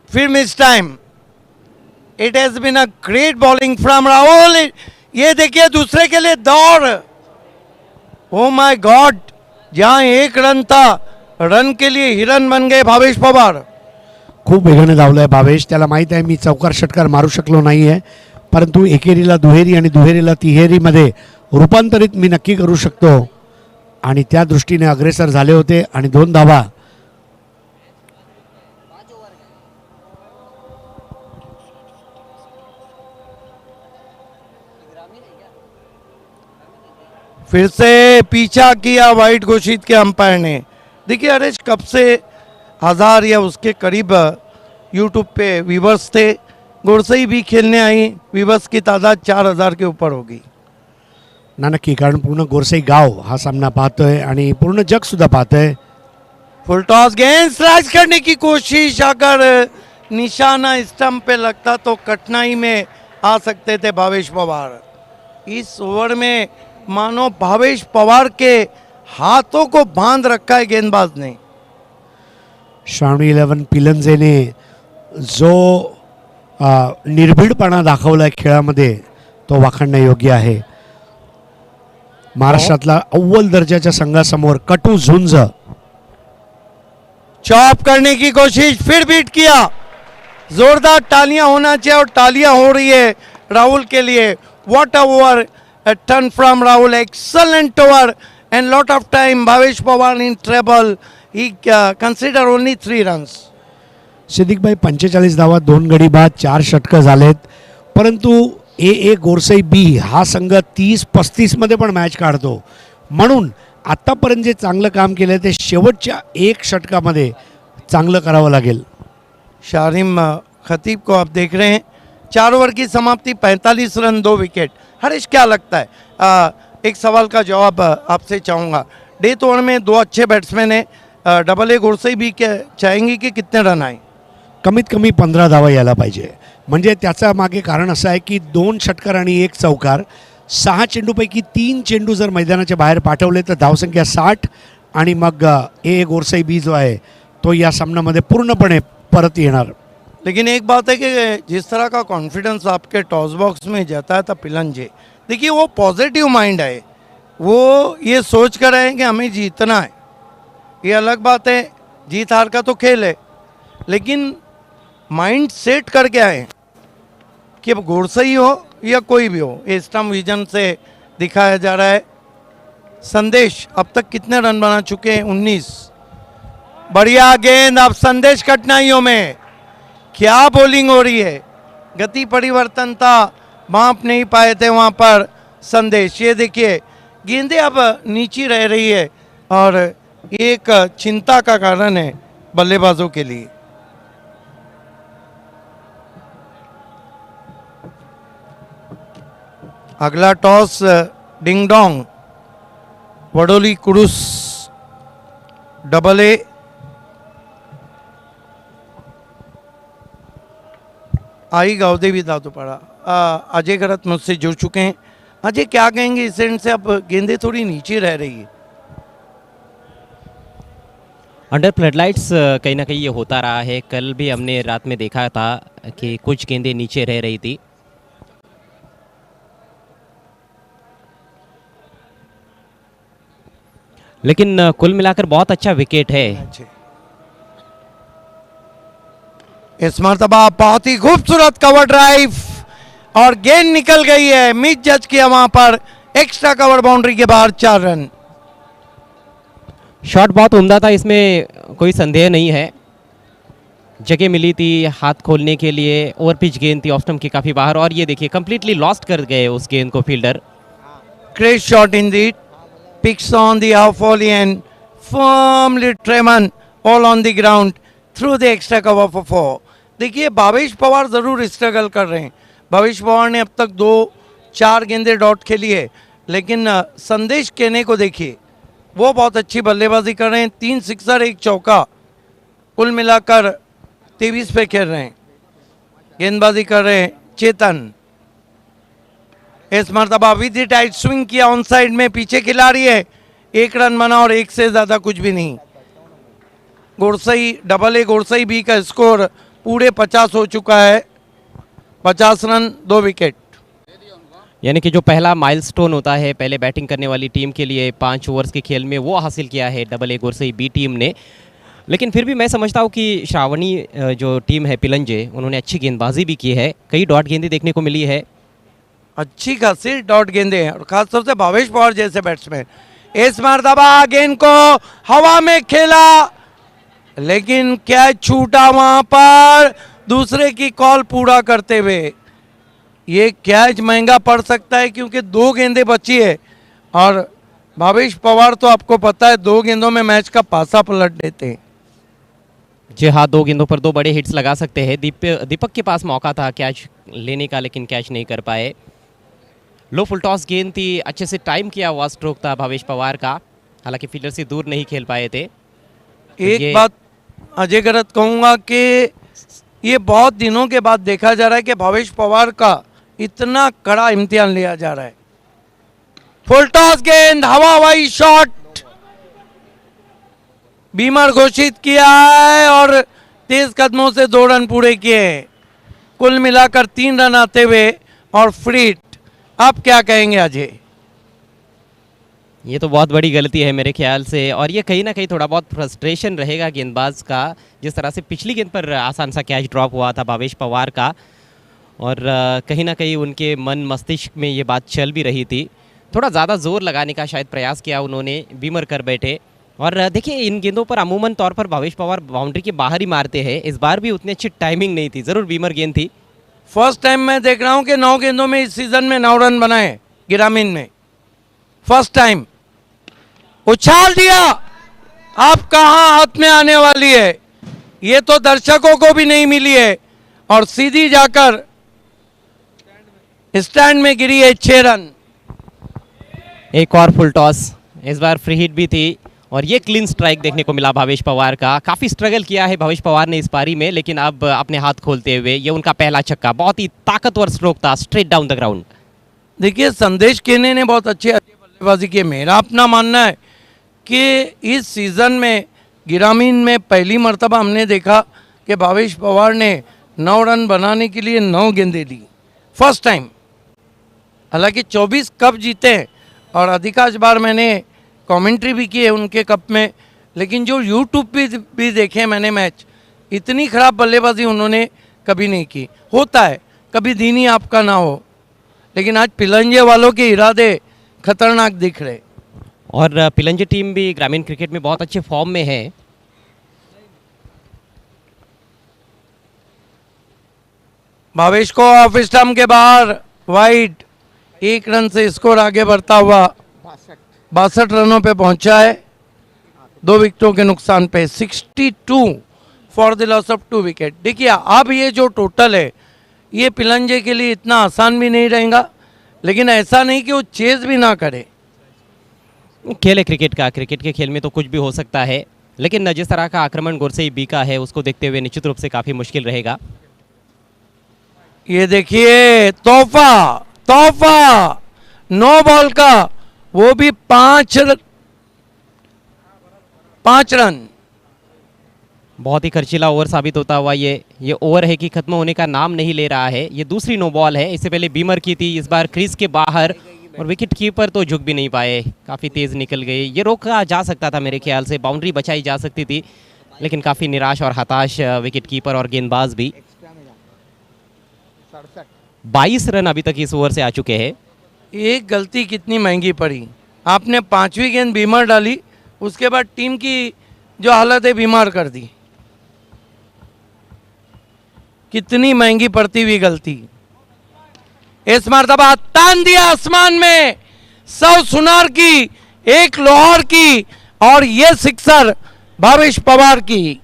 फिर miss time. It has been a great bowling from Rahul. ये देखिए दूसरे के लिए दौड़। ओ माय गॉड, जहाँ 1 रन था, रन के लिए हिरन बन गए भावेश पवार। खूप वेगाने धावलाय भावेश, त्याला माहीत आहे मी चौकार षटकार मारू शकलो नाही आहे, परंतु एकेरीला दुहेरी आणि दुहेरीला तिहेरीमध्ये रूपांतरित मी नक्की करू शकतो आणि त्या दृष्टीने अग्रेसर झाले होते आणि 2 धावा। फिर से पीछा किया वाइड घोषित किया अंपायर ने। देखिए हरेश, कब से 1000 या उसके करीब यूट्यूब पे व्यूवर्स थे। गोरसई भी खेलने आई, व्यूवर्स की तादाद 4000 के ऊपर होगी। ना नक्की, कारण पूर्ण गोरसई गाव हा सामना पाहतोय आणि पूर्ण जग सुद्धा पाहतोय। फुल टॉस गेंद स्लाइस करने की कोशिश, अगर निशाना स्टंप पे लगता तो कठिनाई में आ सकते थे भावेश पवार। इस ओवर में मानो भावेश पवार के हाथों को बांध रखा है गेंदबाज ने। श्रावणी 11 पिलंजेने जो निर्भीडपणा दाखवलाय खेळामध्ये तो वाखाणणे योग्य आहे। महाराष्ट्रातला अव्वल दर्जाच्या संघासमोर कटू झुंज। चॉप करने की कोशिश, फिर बीट किया। जोरदार तालियां होना चाहिए और तालियां हो रही है राहुल के लिए। What a over, a turn from Rahul, excellent over and lot of time. Bhavesh Pawar in trouble. He consider only 3 runs. Siddique भाई 45 धावा, 2 गडी बाद, 4 षटकं झालेत, परंतु ए गोरसई बी हा संघ 30-35 मध्ये पण मॅच काढतो, म्हणून आतापर्यंत जे चांगलं काम केलं ते शेवटच्या 1 षटकामध्ये चांगलं करावं लागेल। शारिम खतीब को आप देख रहे हैं, 4 ओवर की समाप्ति, 45 रन 2 विकेट। हरीश, क्या लगता है? एक सवाल का जवाब आपसे चाहूँगा। डेथ ओवर में 2 अच्छे बैट्समैन हैं, डबल ए गोरसई भी चाहेंगे कि कितने रन आए? कमीत कमी 15 धावा यायला पाहिजे, म्हणजे त्याचा मागे कारण असं आहे की 2 षटकार आणि 1 चौकार, 6 चेंडूपैकी 3 चेंडू जर मैदानाच्या बाहेर पाठवले तर धावसंख्या 60 आणि मग ए गोरसई बी जो आहे तो या सामन्यामध्ये पूर्णपणे परत येणार। लेकिन एक बात है कि जिस तरह का कॉन्फिडेंस आपके टॉस बॉक्स में जाता था पिलंजे, देखिए वो पॉजिटिव माइंड है, वो ये सोच कर आए कि हमें जीतना है। ये अलग बात है, जीत हार का तो खेल है, लेकिन माइंड सेट करके आए कि अब गोरसई हो या कोई भी हो, ये स्टम्प विजन से दिखाया जा रहा है। संदेश अब तक कितने रन बना चुके हैं? 19। बढ़िया गेंद, अब संदेश कठिनाइयों में, क्या बॉलिंग हो रही है। गति परिवर्तन था, भांप नहीं पाए थे वहाँ पर संदेश। ये देखिए गेंदें अब नीचे रह रही है और एक चिंता का कारण है बल्लेबाजों के लिए। अगला टॉस डिंग डोंग, वडोली कुरुस, डबल ए। आई गावदेवी दादूपाड़ा। अजय गरत मुझसे जुड़ चुके हैं। अजय, क्या कहेंगे इस एंड से? अब गेंदें थोड़ी नीचे रह रही है। अंडर फ्लडलाइट्स कहीं ना कहीं ये होता रहा है। कल भी हमने रात में देखा था कि कुछ गेंदें नीचे रह रही थी। लेकिन कुल मिलाकर बहुत अच्छा विकेट है। इस मर्तबा बहुत ही खूबसूरत कवर ड्राइव और गेंद निकल गई है, मिस जज किया वहां पर, एक्स्ट्रा कवर बाउंड्री के बाहर 4 रन। शॉट बहुत उम्दा था, इसमें कोई संदेह नहीं है। जगह मिली थी हाथ खोलने के लिए, ओवर पिच गेंद थी ऑफ स्टंप के काफ़ी बाहर, और ये देखिए कंप्लीटली लॉस्ट कर गए उस गेंद को fielder. Great shot indeed. Picks on the half volley and firmly Treman all on the ground through the extra cover for 4. देखिए भावेश पवार जरूर स्ट्रगल कर रहे हैं। भावेश पवार ने अब तक 2-4 गेंदे डॉट खेली है, लेकिन संदेश केने को देखिए, वो बहुत अच्छी बल्लेबाजी कर रहे हैं। 3 सिक्सर 1 चौका, कुल मिलाकर 23 पे खेल रहे हैं। गेंदबाजी कर रहे हैं चेतन। इस मरतबा विद टाइट स्विंग किया ऑन साइड में, पीछे खिलाड़ी है, 1 रन बना और 1 से ज्यादा कुछ भी नहीं। गोरसई डबल ए गोरसई बी का स्कोर पूरे 50 हो चुका है। 50 रन 2 विकेट। यानी कि जो पहला माइलस्टोन होता है पहले बैटिंग करने वाली टीम के लिए 5 ओवर्स के खेल में, वो हासिल किया है डबल ए गोरसई बी टीम ने। लेकिन फिर भी मैं समझता हूँ कि श्रावणी जो टीम है पिलंजे, उन्होंने अच्छी गेंदबाजी भी की है, कई डॉट गेंदें देखने को मिली है। अच्छी खासी डॉट गेंदे हैं और खासतौर से भावेश पवार जैसे बैट्समैन। इस मरतबा गेंद को हवा में खेला, लेकिन कैच छूटा वहां पर दूसरे की कॉल पूरा करते हुए। ये कैच महंगा पड़ सकता है क्योंकि 2 गेंदें बची है और भावेश पवार तो आपको पता है 2 गेंदों में मैच का पासा पलट देते हैं। जी हाँ, 2 गेंदों पर 2 बड़े हिट्स लगा सकते हैं। दीपक के पास मौका था कैच लेने का, लेकिन कैच नहीं कर पाए। लो फुल टॉस गेंद थी, अच्छे से टाइम किया हुआ स्ट्रोक था भावेश पवार का, हालांकि फील्डर से दूर नहीं खेल पाए थे। एक बात अजय गरत कहूंगा कि ये बहुत दिनों के बाद देखा जा रहा है कि भावेश पवार का इतना कड़ा इम्तिहान लिया जा रहा है। फुल टॉस गेंद, हवा हवाई शॉट, बीमर घोषित किया है और तेज कदमों से 2 रन पूरे किए। कुल मिलाकर 3 रन आते हुए और फ्रीट। आप क्या कहेंगे अजय? ये तो बहुत बड़ी गलती है मेरे ख्याल से, और ये कहीं ना कहीं थोड़ा बहुत फ्रस्ट्रेशन रहेगा गेंदबाज का, जिस तरह से पिछली गेंद पर आसान सा कैच ड्रॉप हुआ था भावेश पवार का, और कहीं ना कहीं उनके मन मस्तिष्क में ये बात चल भी रही थी। थोड़ा ज़्यादा जोर लगाने का शायद प्रयास किया उन्होंने, बीमर कर बैठे। और देखिए इन गेंदों पर अमूमन तौर पर भावेश पवार बाउंड्री के बाहर ही मारते हैं, इस बार भी उतनी अच्छी टाइमिंग नहीं थी, ज़रूर बीमर गेंद थी। फर्स्ट टाइम मैं देख रहा हूं कि 9 गेंदों में इस सीजन में 9 रन बनाए ग्रामीण में, फर्स्ट टाइम। उछाल दिया, आप कहां हाथ में आने वाली है, ये तो दर्शकों को भी नहीं मिली है और सीधी जाकर स्टैंड में गिरी है। 6 रन। एक और फुल टॉस, इस बार फ्री हिट भी थी, और ये क्लीन स्ट्राइक देखने को मिला भावेश पवार का। काफ़ी स्ट्रगल किया है भावेश पवार ने इस पारी में, लेकिन अब अपने हाथ खोलते हुए ये उनका पहला छक्का, बहुत ही ताकतवर स्ट्रोक था, स्ट्रेट डाउन द ग्राउंड। देखिए संदेश केने ने बहुत अच्छी बल्लेबाजी की। मेरा अपना मानना है कि इस सीज़न में ग्रामीण में पहली मर्तबा हमने देखा कि भावेश पवार ने 9 रन बनाने के लिए 9 गेंदें ली, फर्स्ट टाइम। हालांकि 24 कप जीते हैं और अधिकांश बार मैंने कमेंट्री भी की है उनके कप में, लेकिन जो यूट्यूब पे भी देखे मैंने मैच, इतनी खराब बल्लेबाजी उन्होंने कभी नहीं की। होता है कभी दिन ही आपका ना हो, लेकिन आज पिलंजे वालों के इरादे खतरनाक दिख रहे। और पिलंजे टीम भी ग्रामीण क्रिकेट में बहुत अच्छे फॉर्म में है। भावेश को ऑफ स्टंप के बाहर वाइड, 1 रन से स्कोर आगे बढ़ता हुआ 62 रनों पे पहुंचा है, 2 विकेटों के नुकसान पे। 62 for the loss of 2 wicket. देखिए अब ये जो टोटल है ये पिलंजे के लिए इतना आसान भी नहीं रहेगा, लेकिन ऐसा नहीं कि वो चेज भी ना करे। खेल है क्रिकेट का, क्रिकेट के खेल में तो कुछ भी हो सकता है, लेकिन जिस तरह का आक्रमण गोरसई बी का है उसको देखते हुए निश्चित रूप से काफ़ी मुश्किल रहेगा। ये देखिए तोहफा, 9 बॉल का, वो भी 5 रन। बहुत ही खर्चीला ओवर साबित होता हुआ ये ओवर है कि खत्म होने का नाम नहीं ले रहा है। ये दूसरी नो बॉल है, इससे पहले बीमर की थी, इस बार क्रीज के बाहर और विकेट कीपर तो झुक भी नहीं पाए, काफ़ी तेज़ निकल गए। ये रोका जा सकता था मेरे ख्याल से, बाउंड्री बचाई जा सकती थी, लेकिन काफ़ी निराश और हताश विकेट कीपर और गेंदबाज भी। 22 रन अभी तक इस ओवर से आ चुके हैं। एक गलती कितनी महंगी पड़ी। आपने 5वीं गेंद बीमार डाली, उसके बाद टीम की जो हालत है बीमार कर दी। कितनी महंगी पड़ती हुई गलती। इस मर्तबा तान दिया आसमान में, 100 सुनार की, 1 लोहार की, और ये सिक्सर भावेश पवार की।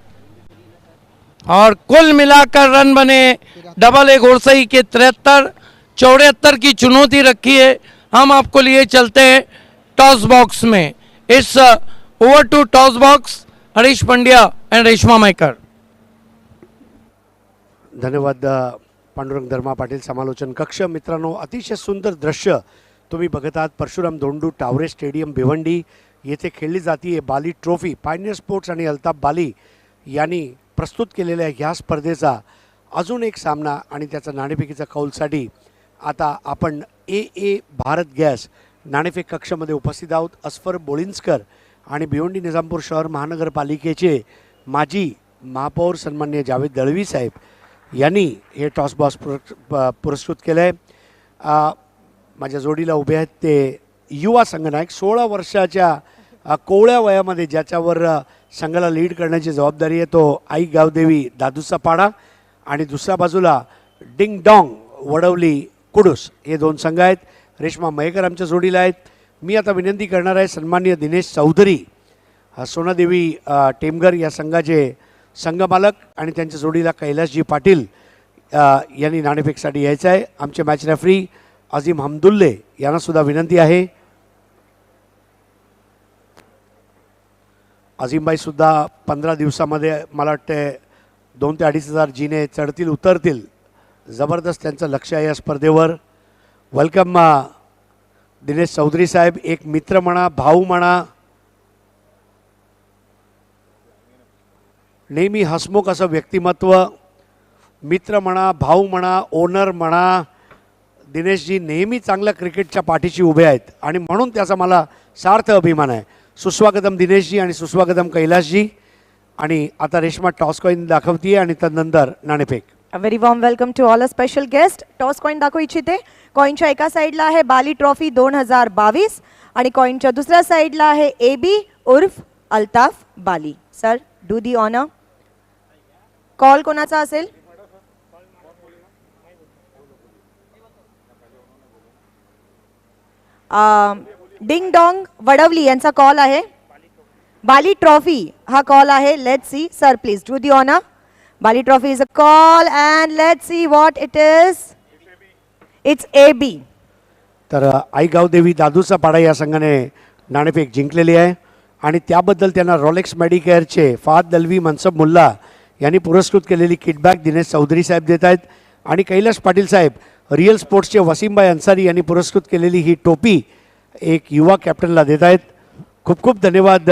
और कुल मिलाकर रन बने डबल ए घोड़सई के 73, 74 की चुनौती रखी है। हम आपको लिए चलते हैं टॉस बॉक्स में। इस over to toss box Harish Pandya and Reshma Makar. धन्यवाद पांडुरंग धर्मा पाटील समालोचन कक्ष. मित्रांनो, अतिशय सुंदर दृश्य तुम्ही बघत आहात. परशुराम धोंडू टावरे स्टेडियम भिवंडी येथे खेळली जाती बाली ट्रॉफी. पायनियर स्पोर्ट्स आणि अल्ताफ बाली यांनी प्रस्तुत केलेल्या ह्या स्पर्धेचा अजून एक सामना आणि त्याचा नाणेफेकीचा कौलसाठी आता आपण ए भारत गॅस नाणेफेक कक्षामध्ये उपस्थित आहोत. अस्फर बोळिंजकर आणि भिवंडी निजामपूर शहर महानगरपालिकेचे माजी महापौर सन्माननीय जावेद दळवी साहेब यांनी हे टॉस बॉक्स पुरस्कृत केलं आहे. माझ्या जोडीला उभे आहेत ते युवा संघनायक, 16 वर्षाच्या कोवळ्या वयामध्ये ज्याच्यावर संघाला लीड करण्याची जबाबदारी आहे तो आई गावदेवी दादूचा पाडा, आणि दुसऱ्या बाजूला डिंग डॉंग वडवली कुडूस, हे 2 संघ आहेत. रेश्मा मयेकर आमच्या जोडीला आहेत. मी आता विनंती करणार आहे सन्माननीय दिनेश चौधरी, सोनादेवी टेमघर या संघाचे संघमालक, आणि त्यांच्या जोडीला कैलासजी पाटील यांनी नाणेफेकसाठी यायचं आहे. आमचे मॅच रेफरी अजीम हमदुल्ले यांना सुद्धा विनंती आहे. अजीमबाई सुद्धा 15 दिवसामध्ये मला वाटते 2 ते 2,500 जिने चढतील उतरतील. जबरदस्त त्यांचं लक्ष आहे या स्पर्धेवर. वेलकम दिनेश चौधरी साहेब. एक मित्र म्हणा, भाऊ म्हणा, नेहमी हसमुख असं व्यक्तिमत्व, मित्र म्हणा, भाऊ म्हणा, ओनर म्हणा, दिनेशजी नेहमी चांगल्या क्रिकेटच्या पाठीशी उभे आहेत आणि म्हणून त्याचा मला सार्थ अभिमान आहे. सुस्वागतम दिनेशजी आणि सुस्वागतम कैलासजी. आणि आता रेश्मा टॉस कॉईन दाखवतीये आणि त्यानंतर नाणेफेक. A very warm welcome to all a special guest. Toss coin दाखवू इच्छिते. कॉईनच्या एका साईडला आहे बाली ट्रॉफी 2022 आणि कॉईनच्या दुसऱ्या साईडला आहे AB उर्फ Altaf Bali. Sir, do the honour. Call कोणाचा असेल? डिंग डॉंग वडवली यांचा कॉल आहे. बाली ट्रॉफी हा कॉल आहे. Let's see. Sir please do the honour. Bali trophy is a call and let's see what it is. It's AB. तर आई गावदेवी दादूचा पाडा या संघाने नाणेफेक जिंकलेली आहे आणि त्याबद्दल त्यांना रॉलेक्स मेडिकेअरचे फाद दलवी मनसब मुल्ला यांनी पुरस्कृत केलेली किटबॅक दिनेश चौधरी साहेब देत आहेत. आणि कैलास पाटील साहेब रिअल स्पोर्ट्सचे वसीमभाई अन्सारी यांनी पुरस्कृत केलेली ही टोपी एक युवा कॅप्टनला देत आहेत. खूप खूप धन्यवाद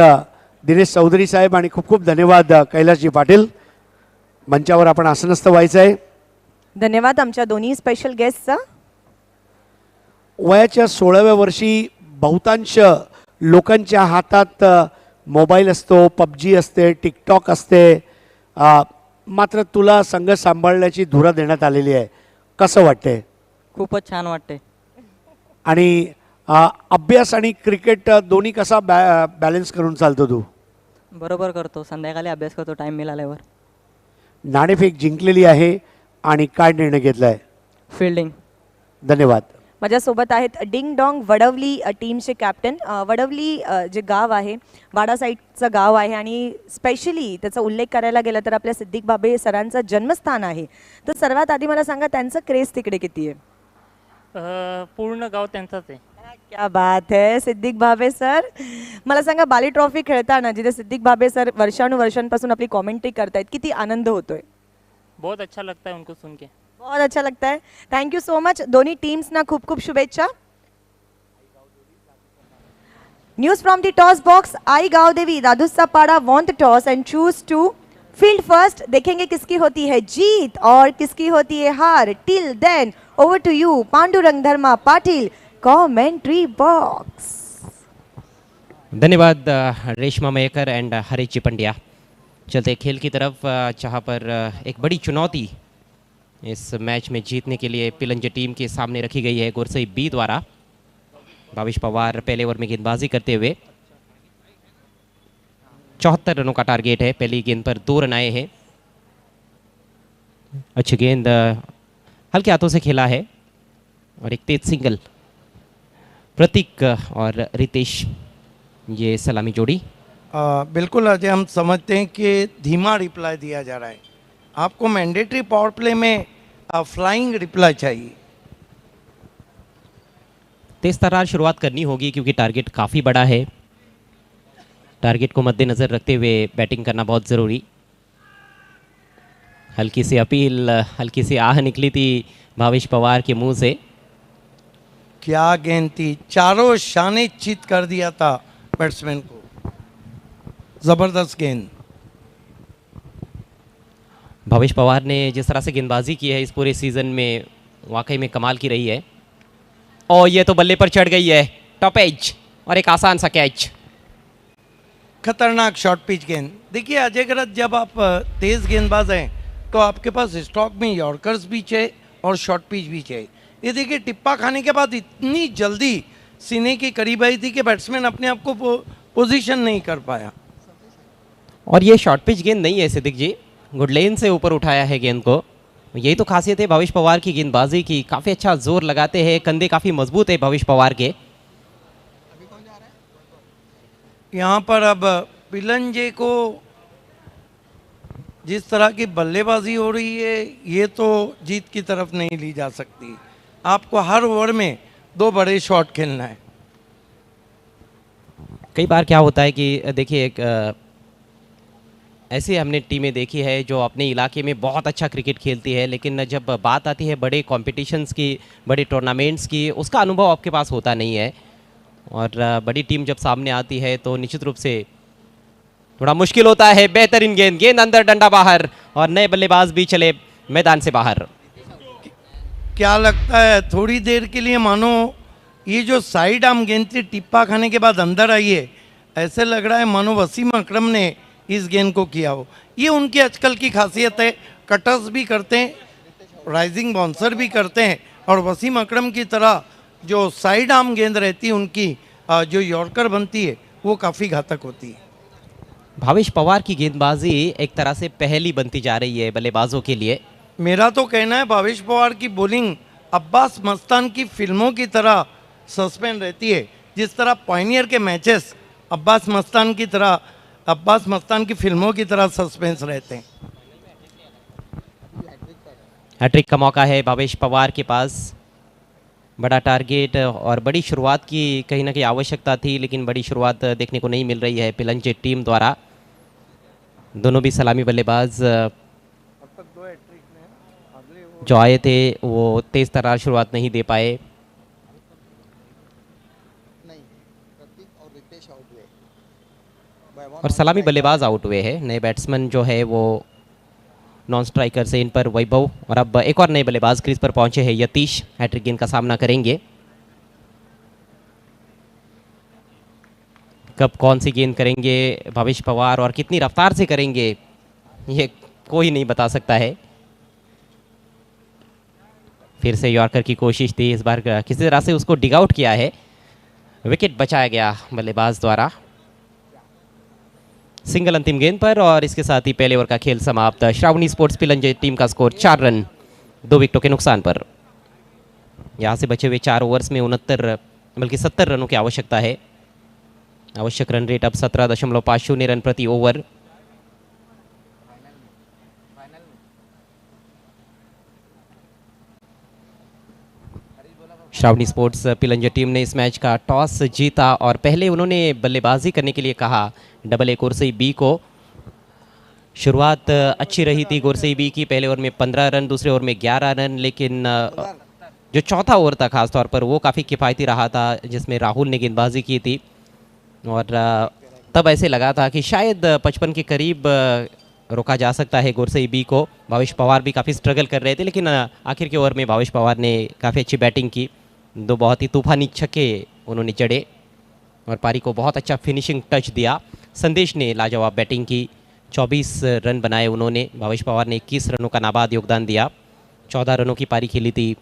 दिनेश चौधरी साहेब आणि खूप खूप धन्यवाद कैलासजी पाटील. मंचावर आपण आसनस्थ व्हायचं आहे. धन्यवाद आमच्या दोन्ही स्पेशल गेस्टचा. वयाच्या 16व्या वर्षी बहुतांश लोकांच्या हातात मोबाईल असतो, PUBG असते, टिकटॉक असते, मात्र तुला संघ सांभाळण्याची धुरा देण्यात आलेली आहे. कसं वाटते? खूपच छान वाटते. आणि अभ्यास आणि क्रिकेट दोन्ही कसा बॅलन्स करून चालतो तू? बरोबर करतो. संध्याकाळी अभ्यास करतो टाइम मिळाल्यावर. नाणेफेक जिंकलेली आहे आणि काय निर्णय घेतला आहे? फिल्डिंग. धन्यवाद. माझ्यासोबत आहेत डिंग डॉंग वडवली टीमचे कॅप्टन. वडवली जे गाव आहे वाडा साईडचं गाव आहे आणि स्पेशली त्याचा उल्लेख करायला गेला तर आपल्या सिद्दीक भाबे सरांचं जन्मस्थान आहे. तर सर्वात आधी मला सांगा त्यांचं क्रेज तिकडे किती आहे? पूर्ण गाव त्यांचाच आहे. क्या बात है सिद्दीक भाबे सर. मला सांगा बाली ट्रॉफी खेळताना जिथे सिद्दीक भाबे सर वर्षानुवर्षांपासून आपली कॉमेंट्री करतायत, किती आनंद होतोय? बहुत अच्छा लगता है उनको सुन के. बहुत अच्छा लगता है. Thank you so much. दोन्ही टीम्सना खूप खूप शुभेच्छा. News from the toss box. Aai Gavdevi Dadupada won the toss and choose to field first. देखेंगे किसकी होती है जीत और किसकी होती है हार. Till then over to you Pandurang Dharma Patil. Commentary box. धन्यवाद रेशमा मयकर एंड हरीश जी पंड्या। चलते खेल की तरफ, जहाँ पर एक बड़ी चुनौती इस मैच में जीतने के लिए पिलंज टीम के सामने रखी गई है गुरसई बी द्वारा। भावेश पवार पहले ओवर में गेंदबाजी करते हुए 74 रनों का टारगेट है। पहली गेंद पर 2 रन आए हैं। अच्छी गेंद हल्के हाथों से खेला है और एक तेज सिंगल। प्रतीक और रितेश ये सलामी जोड़ी। बिल्कुल अजय, हम समझते हैं कि धीमा रिप्लाई दिया जा रहा है। आपको मैंडेटरी पावर प्ले में फ्लाइंग रिप्लाई चाहिए। तेज तर्रार शुरुआत करनी होगी क्योंकि टारगेट काफ़ी बड़ा है। टारगेट को मद्देनज़र रखते हुए बैटिंग करना बहुत ज़रूरी। हल्की सी अपील, हल्की सी आह निकली थी भावेश पवार के मुंह से। क्या गेंद थी, चारों शाने चित कर दिया था बैट्समैन को। जबरदस्त गेंद। भावेश पवार ने जिस तरह से गेंदबाजी की है इस पूरे सीज़न में, वाकई में कमाल की रही है। और ये तो बल्ले पर चढ़ गई है, टॉप एज और एक आसान सा कैच। खतरनाक शॉर्ट पिच गेंद। देखिए अजय गरत, जब आप तेज गेंदबाज हैं तो आपके पास स्टॉक में यॉर्कर्स भी चाहिए और शॉर्ट पिच भी चाहिए। ये देखिए टिप्पा खाने के बाद इतनी जल्दी सीने के करीब आई थी कि बैट्समैन अपने आप को पोजीशन नहीं कर पाया। और ये शॉर्ट पिच गेंद नहीं है सिद्दीक जी, गुड लेन से ऊपर उठाया है गेंद को। यही तो खासियत है भावेश पवार की गेंदबाजी की। काफ़ी अच्छा जोर लगाते हैं, कंधे काफ़ी मजबूत है भावेश पवार के। यहाँ पर अब पिलंजे को जिस तरह की बल्लेबाजी हो रही है, ये तो जीत की तरफ नहीं ली जा सकती। आपको हर ओवर में 2 बड़े शॉट खेलना है। कई बार क्या होता है कि देखिए एक ऐसे हमने टीमें देखी है जो अपने इलाके में बहुत अच्छा क्रिकेट खेलती है, लेकिन जब बात आती है बड़े कॉम्पिटिशन्स की, बड़े टूर्नामेंट्स की, उसका अनुभव आपके पास होता नहीं है। और बड़ी टीम जब सामने आती है तो निश्चित रूप से थोड़ा मुश्किल होता है। बेहतरीन गेंद, गेंद अंदर, डंडा बाहर और नए बल्लेबाज भी चले मैदान से बाहर। क्या लगता है, थोड़ी देर के लिए मानो ये जो साइड आर्म गेंद थी टिप्पा खाने के बाद अंदर आई है, ऐसे लग रहा है मानो वसीम अकरम ने इस गेंद को किया हो। ये उनकी आजकल की खासियत है, कटर्स भी करते हैं, राइजिंग बाउंसर भी करते हैं। और वसीम अकरम की तरह जो साइड आर्म गेंद रहती है उनकी, जो यॉर्कर बनती है, वो काफ़ी घातक होती है। भावेश पवार की गेंदबाजी एक तरह से पहली बनती जा रही है बल्लेबाजों के लिए। मेरा तो कहना है भावेश पवार की बॉलिंग अब्बास मस्तान की फिल्मों की तरह सस्पेंड रहती है। जिस तरह पायनियर के मैचेस अब्बास मस्तान की फिल्मों की तरह सस्पेंस रहते हैं। हैट्रिक का मौका है भावेश पवार के पास। बड़ा टारगेट और बड़ी शुरुआत की कहीं ना कहीं आवश्यकता थी, लेकिन बड़ी शुरुआत देखने को नहीं मिल रही है पिलंज टीम द्वारा। दोनों भी सलामी बल्लेबाज जो आए थे वो तेज तर्रार शुरुआत नहीं दे पाए। और सलामी बल्लेबाज आउट हुए हैं। नए बैट्समैन जो है वो नॉन स्ट्राइकर से इन पर वैभव, और अब एक और नए बल्लेबाज क्रीज पर पहुंचे हैं यतीश। हैट्रिक गेंद का सामना करेंगे। कब कौन सी गेंद करेंगे भावेश पवार और कितनी रफ्तार से करेंगे, ये कोई नहीं बता सकता है। फिर से यॉर्कर की कोशिश थी, इस बार किसी तरह से उसको डिग आउट किया है। विकेट बचाया गया बल्लेबाज द्वारा। सिंगल अंतिम गेंद पर और इसके साथ ही पहले ओवर का खेल समाप्त। श्रावणी स्पोर्ट्स पिलंज टीम का स्कोर 4 रन 2 विकेटों के नुकसान पर। यहाँ से बचे हुए 4 ओवर्स में 69 बल्कि 70 रनों की आवश्यकता है। आवश्यक रन रेट अब 17.50 रन प्रति ओवर। श्रावणी स्पोर्ट्स पिलंज टीम ने इस मैच का टॉस जीता और पहले उन्होंने बल्लेबाजी करने के लिए कहा डबल ए गुरसई बी को। शुरुआत अच्छी रही थी गुरसई बी की। पहले ओवर में 15 रन, दूसरे ओवर में 11 रन, लेकिन जो चौथा ओवर था खासतौर पर वो काफ़ी किफ़ायती रहा था, जिसमें राहुल ने गेंदबाजी की थी। और तब ऐसे लगा था कि शायद 55 के करीब रोका जा सकता है गुरसई बी को। भावेश पवार भी काफ़ी स्ट्रगल कर रहे थे, लेकिन आखिर के ओवर में भावेश पवार ने काफ़ी अच्छी बैटिंग की दो बहुत ही तूफानी छक्के उन्होंने जड़े और पारी को बहुत अच्छा फिनिशिंग टच दिया। संदेश ने लाजवाब बैटिंग की, 24 रन बनाए उन्होंने। भावेश पवार ने 21 रनों का नाबाद योगदान दिया। 14 रनों की पारी खेली थी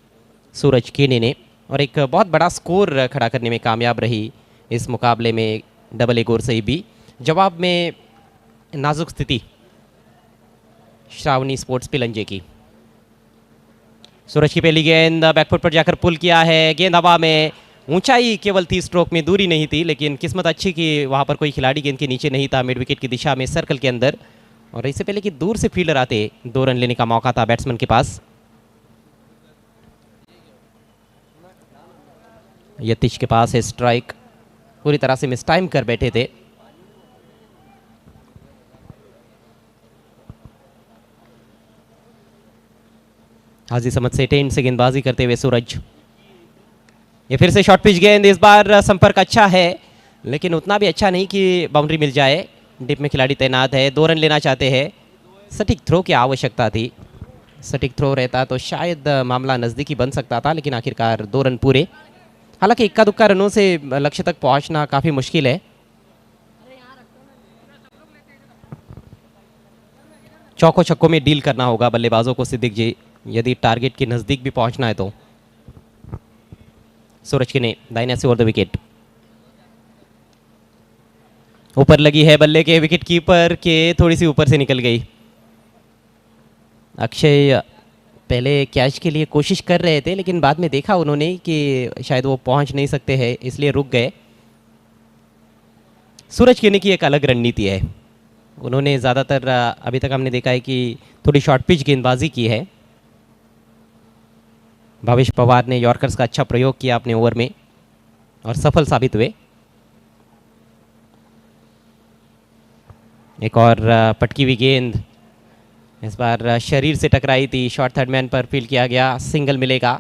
सूरज केने ने और एक बहुत बड़ा स्कोर खड़ा करने में कामयाब रही इस मुकाबले में डबल ए गोरसई बी। जवाब में नाजुक स्थिति श्रावणी स्पोर्ट्स पिलंजे की। सूरज की पहली गेंद बैकफुट पर जाकर पुल किया है, गेंद हवा में, ऊंचाई केवल 30 स्ट्रोक में, दूरी नहीं थी, लेकिन किस्मत अच्छी कि वहां पर कोई खिलाड़ी गेंद के नीचे नहीं था, मिड विकेट की दिशा में सर्कल के अंदर। और इससे पहले कि दूर से फील्डर आते 2 रन लेने का मौका था बैट्समैन के पास। यतीश के पास है स्ट्राइक, पूरी तरह से मिस टाइम कर बैठे थे। हाजी समझ से टेंट से गेंदबाजी करते हुए सूरज। ये फिर से शॉर्ट पिच गेंद, इस बार संपर्क अच्छा है लेकिन उतना भी अच्छा नहीं कि बाउंड्री मिल जाए। डिप में खिलाड़ी तैनात है, 2 रन लेना चाहते हैं। सटीक थ्रो की आवश्यकता थी, सटीक थ्रो रहता तो शायद मामला नज़दीकी बन सकता था, लेकिन आखिरकार 2 रन पूरे। हालांकि इक्का दुक्का रनों से लक्ष्य तक पहुंचना काफ़ी मुश्किल है। चौकों छक्कों में डील करना होगा बल्लेबाजों को सिद्दीक जी, यदि टारगेट के नज़दीक भी पहुंचना है तो। सूरज के ने दाहिने से ओवर द विकेट, ऊपर लगी है बल्ले के, विकेट कीपर के थोड़ी सी ऊपर से निकल गई। अक्षय पहले कैच के लिए कोशिश कर रहे थे लेकिन बाद में देखा उन्होंने कि शायद वो पहुंच नहीं सकते हैं, इसलिए रुक गए। सूरज केने की एक अलग रणनीति है, उन्होंने ज़्यादातर अभी तक हमने देखा है कि थोड़ी शॉर्ट पिच गेंदबाजी की है। भावेश पवार ने यॉर्कर्स का अच्छा प्रयोग किया अपने ओवर में और सफल साबित हुए। एक और पटकी हुई गेंद, इस बार शरीर से टकराई थी, शॉर्ट थर्ड मैन पर फील्ड किया गया, सिंगल मिलेगा।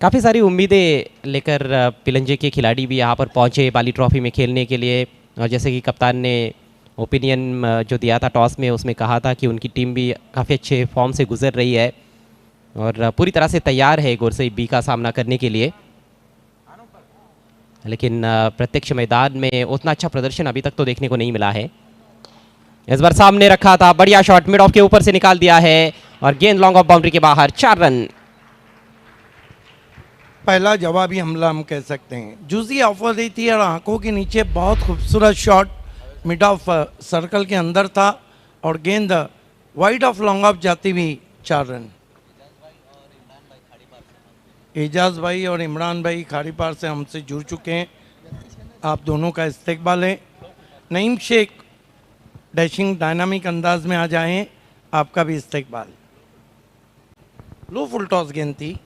काफ़ी सारी उम्मीदें लेकर पिलंजे के खिलाड़ी भी यहाँ पर पहुँचे बाली ट्रॉफी में खेलने के लिए। और जैसे कि कप्तान ने ओपिनियन जो दिया था टॉस में, उसमें कहा था कि उनकी टीम भी काफ़ी अच्छे फॉर्म से गुजर रही है और पूरी तरह से तैयार है गोरसई बी का सामना करने के लिए। लेकिन प्रत्यक्ष मैदान में उतना अच्छा प्रदर्शन अभी तक तो देखने को नहीं मिला है। इस बार सामने रखा था, बढ़िया शॉट मिड ऑफ के ऊपर से निकाल दिया है और गेंद लॉन्ग ऑफ बाउंड्री के बाहर, 4 रन। पहला जवाबी हमला हम कह सकते हैं। जूसी ऑफर दी थी और आंखों के नीचे बहुत खूबसूरत शॉट मिड ऑफ सर्कल के अंदर था और गेंद वाइड ऑफ लॉन्ग ऑफ जाती हुई 4 रन। एजाज भाई और इमरान भाई खाड़ी पार से हमसे जुड़ चुके हैं, आप दोनों का इस्तेकबाल है। नईम शेख डैशिंग डायनामिक अंदाज में आ जाएं, आपका भी इस्तेकबाल। लो फुल टॉस गेंद थी,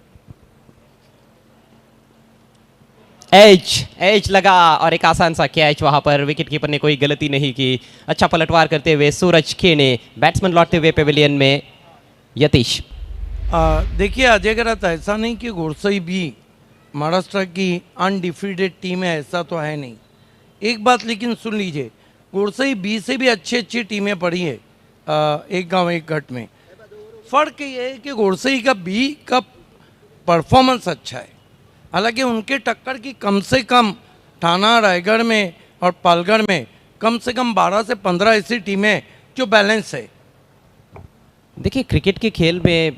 एज लगा और एक आसान सा कैच, वहां पर विकेट कीपर ने कोई गलती नहीं की। अच्छा पलटवार करते हुए सूरज केने, बैट्समैन लौटते हुए पेविलियन में यतीश। देखिए अजय गरत, ऐसा नहीं कि गोरसई भी महाराष्ट्र की अनडिफीटेड टीम है, ऐसा तो है नहीं। एक बात लेकिन सुन लीजिए, गोरसई बी से भी अच्छी टीमें पड़ी है एक गांव एक घट में। फ़र्क ये है कि गोरसई का बी का परफॉर्मेंस अच्छा है, हालांकि उनके टक्कर की कम से कम ठाना, रायगढ़ में और पालगढ़ में कम से कम 12 से 15 ऐसी टीमें जो बैलेंस है। देखिए क्रिकेट के खेल में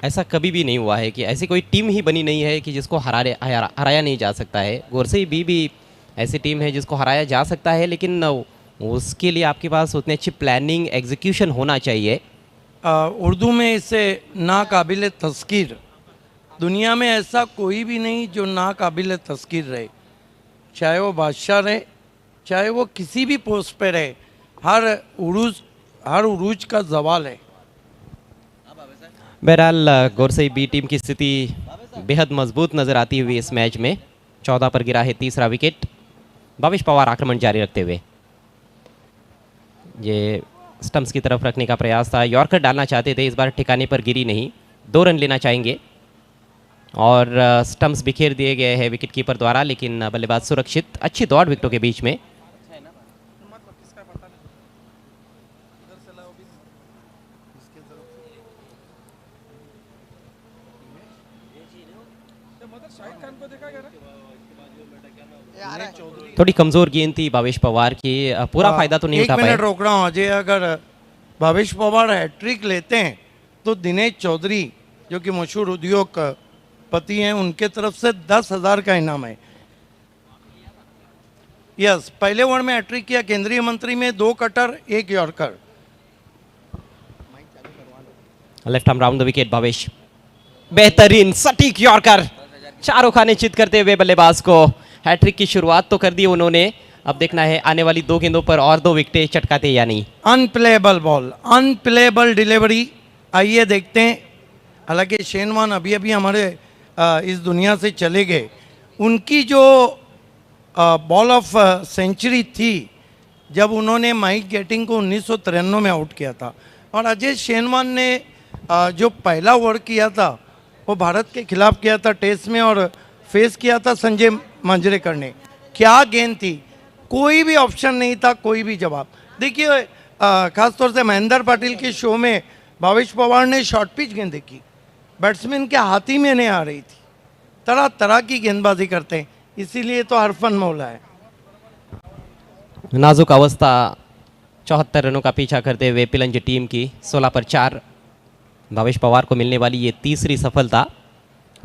ऐसा कभी भी नहीं हुआ है कि ऐसी कोई टीम ही बनी नहीं है कि जिसको हराया नहीं जा सकता है। गोरसई भी ऐसी टीम है जिसको हराया जा सकता है, लेकिन उसके लिए आपके पास उतनी अच्छी प्लानिंग एग्जीक्यूशन होना चाहिए। उर्दू में इसे नाकाबिल तस्कीर, दुनिया में ऐसा कोई भी नहीं जो नाकाबिल तस्कीर रहे, चाहे वो बादशाह रहे, चाहे वो किसी भी पोस्ट पे रहे, हर उरूज का जवाल है। बहरहाल गोरसई बी टीम की स्थिति बेहद मजबूत नजर आती हुई इस मैच में। 14 पर गिरा है तीसरा विकेट। भावेश पवार आक्रमण जारी रखते हुए, ये स्टंप्स की तरफ रखने का प्रयास था, यॉर्कर डालना चाहते थे, इस बार ठिकाने पर गिरी नहीं। 2 रन लेना चाहेंगे और स्टंप्स बिखेर दिए गए हैं विकेट कीपर द्वारा, लेकिन बल्लेबाज सुरक्षित, अच्छी दौड़ विकेटों के बीच में। थोड़ी कमजोर गेंद थी भावेश पवार की, पूरा फायदा तो नहीं एक उठा पाए। मिनट रोक रहा हूँ अजय, अगर भावेश पवार हैट्रिक लेते हैं तो दिनेश चौधरी जो कि मशहूर उद्योगपति हैं, उनके तरफ से 10,000 का इनाम है। यस, पहले ओवर में हैट्रिक किया केंद्रीय मंत्री में, 2 cutter 1 yorker. Left arm round the wicket Bhavesh, बेहतरीन सटीक यॉर्कर, चारों खाने चित करते हुए बल्लेबाज को हैट्रिक की शुरुआत तो कर दी उन्होंने। अब देखना है आने वाली 2 गेंदों पर और 2 विकेटें चटकाते या नहीं। Unplayable ball, unplayable delivery. आइए देखते हैं। हालांकि शेन वॉर्न अभी अभी हमारे इस दुनिया से चले गए, उनकी जो बॉल ऑफ सेंचुरी थी जब उन्होंने माइक गेटिंग को 1993 में आउट किया था, और अजय शेन वॉर्न ने जो पहला ओवर किया था वो भारत के खिलाफ किया था टेस्ट में, और फेस किया था संजय मांजरेकर ने। क्या गेंद थी, कोई भी ऑप्शन नहीं था, कोई भी जवाब। देखिए खासतौर से महेंद्र पाटिल के शो में भावेश पवार ने शॉर्ट पिच गेंद देखी, बैट्समैन के हाथ ही में नहीं आ रही थी। तरह तरह की गेंदबाजी करते हैं, इसीलिए तो हरफन मौला है। नाजुक अवस्था, 74 रनों का पीछा करते हुए पिलंज टीम की 16 पर 4 भावेश पवार को मिलने वाली ये तीसरी सफलता।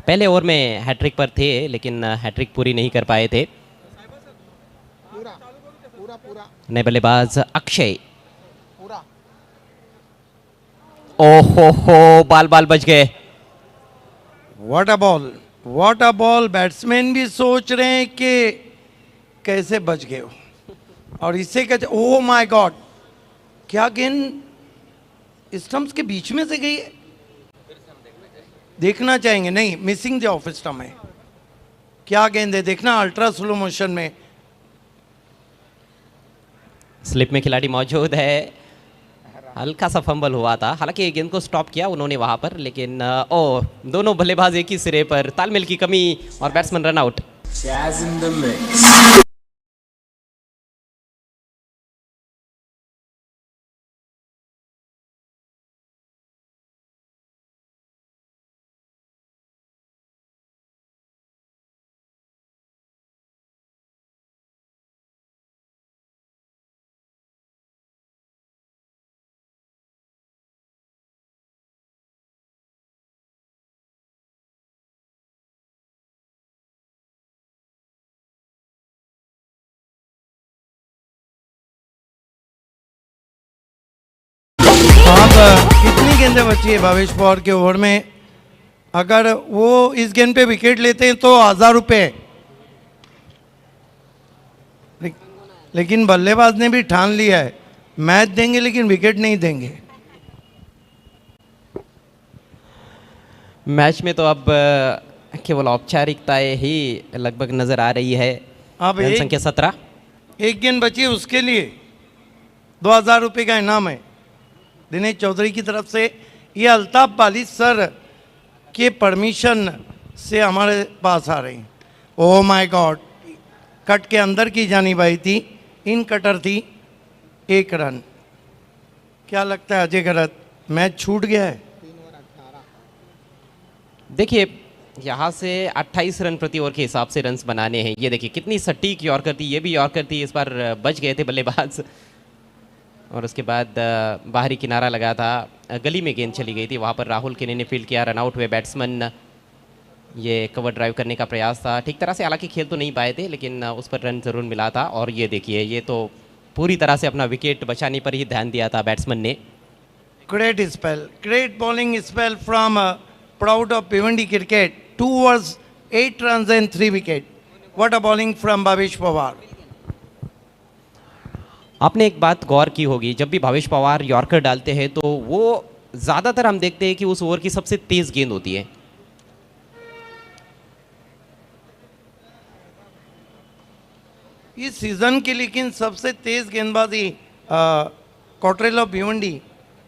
पहले ओवर में हैट्रिक पर थे लेकिन हैट्रिक पूरी नहीं कर पाए थे। नए बल्लेबाज अक्षय, ओहो हो, बाल बाल बच गए। What a ball, what a ball. Batsman भी सोच रहे हैं कि कैसे बच गए हो, और इससे कहते ओह माय गॉड, क्या गेंद स्टंप्स के बीच में से गई है। देखना चाहेंगे, नहीं, मिसिंग द ऑफ स्टंप है। क्या गेंद है, देखना अल्ट्रा स्लो मोशन में। स्लिप में खिलाड़ी मौजूद है, हल्का सा फंबल हुआ था, हालांकि गेंद को स्टॉप किया उन्होंने वहां पर, लेकिन दोनों बल्लेबाज एक ही सिरे पर, तालमेल की कमी और बैट्समैन रन आउट। अब कितनी गेंदें बची है भावेश पवार के ओवर में। अगर वो इस गेंद पे विकेट लेते हैं तो 1000 रुपये। लेकिन बल्लेबाज ने भी ठान लिया है, मैच देंगे लेकिन विकेट नहीं देंगे। मैच में तो अब केवल औपचारिकताएं ही लगभग नजर आ रही है। अब रन संख्या 17, एक गेंद बची है, उसके लिए 2000 रुपये का इनाम है दिनेश चौधरी की तरफ से। ये अल्ताफ बाली सर के परमिशन से हमारे पास आ रही हैं। ओह माय गॉड, कट के अंदर की जानी बाई थी, इन कटर थी, 1 रन। क्या लगता है अजय गरत, मैच छूट गया है? देखिए यहाँ से 28 रन प्रति ओवर के हिसाब से रन्स बनाने हैं। ये देखिए कितनी सटीक यॉर्कर थी, ये भी यॉर्कर थी, इस बार बच गए थे बल्लेबाज। और उसके बाद बाहरी किनारा लगा था, गली में गेंद चली गई थी, वहाँ पर राहुल केने ने फील्ड किया, रन आउट हुए बैट्समैन। ये कवर ड्राइव करने का प्रयास था, ठीक तरह से हालांकि खेल तो नहीं पाए थे लेकिन उस पर रन जरूर मिला था। और ये देखिए, ये तो पूरी तरह से अपना विकेट बचाने पर ही ध्यान दिया था बैट्समैन ने। Great spell, great bowling spell from proud of Bhiwandi cricket. 2 overs 8 runs and 3 wicket. What a bowling from Bhavesh Pawar. आपने एक बात गौर की होगी, जब भी भावेश पवार यॉर्कर डालते हैं तो वो ज़्यादातर हम देखते हैं कि उस ओवर की सबसे तेज़ गेंद होती है। इस सीजन की लेकिन सबसे तेज गेंदबाजी कॉटरेल ऑफ भिवंडी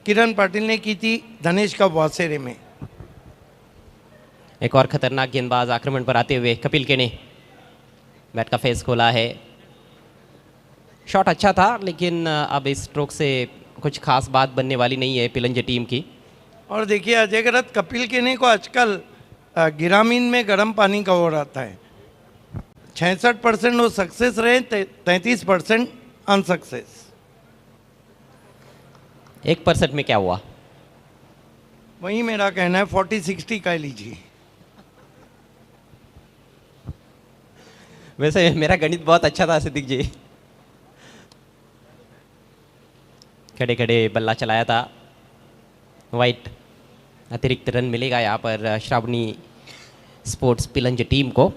किरण पाटिल ने की थी धनेश का वासेरे में। एक और खतरनाक गेंदबाज आक्रमण पर आते हुए कपिल के ने बैट का फेस खोला है। शॉट अच्छा था लेकिन अब इस स्ट्रोक से कुछ खास बात बनने वाली नहीं है पिलंज टीम की। और देखिए अजय गरत, कपिल केने को आजकल गिरामीन में गर्म पानी का ओर आता है। 66% वो सक्सेस रहे, 33% अनसक्सेस। 1% में क्या हुआ? वही मेरा कहना है, 40-60 कह लीजिए। वैसे मेरा गणित बहुत अच्छा था सिद्दीक जी। खड़े खड़े बल्ला चलाया था, वाइट। अतिरिक्त रन मिलेगा यहाँ पर श्रावणी स्पोर्ट्स पिलंज टीम को।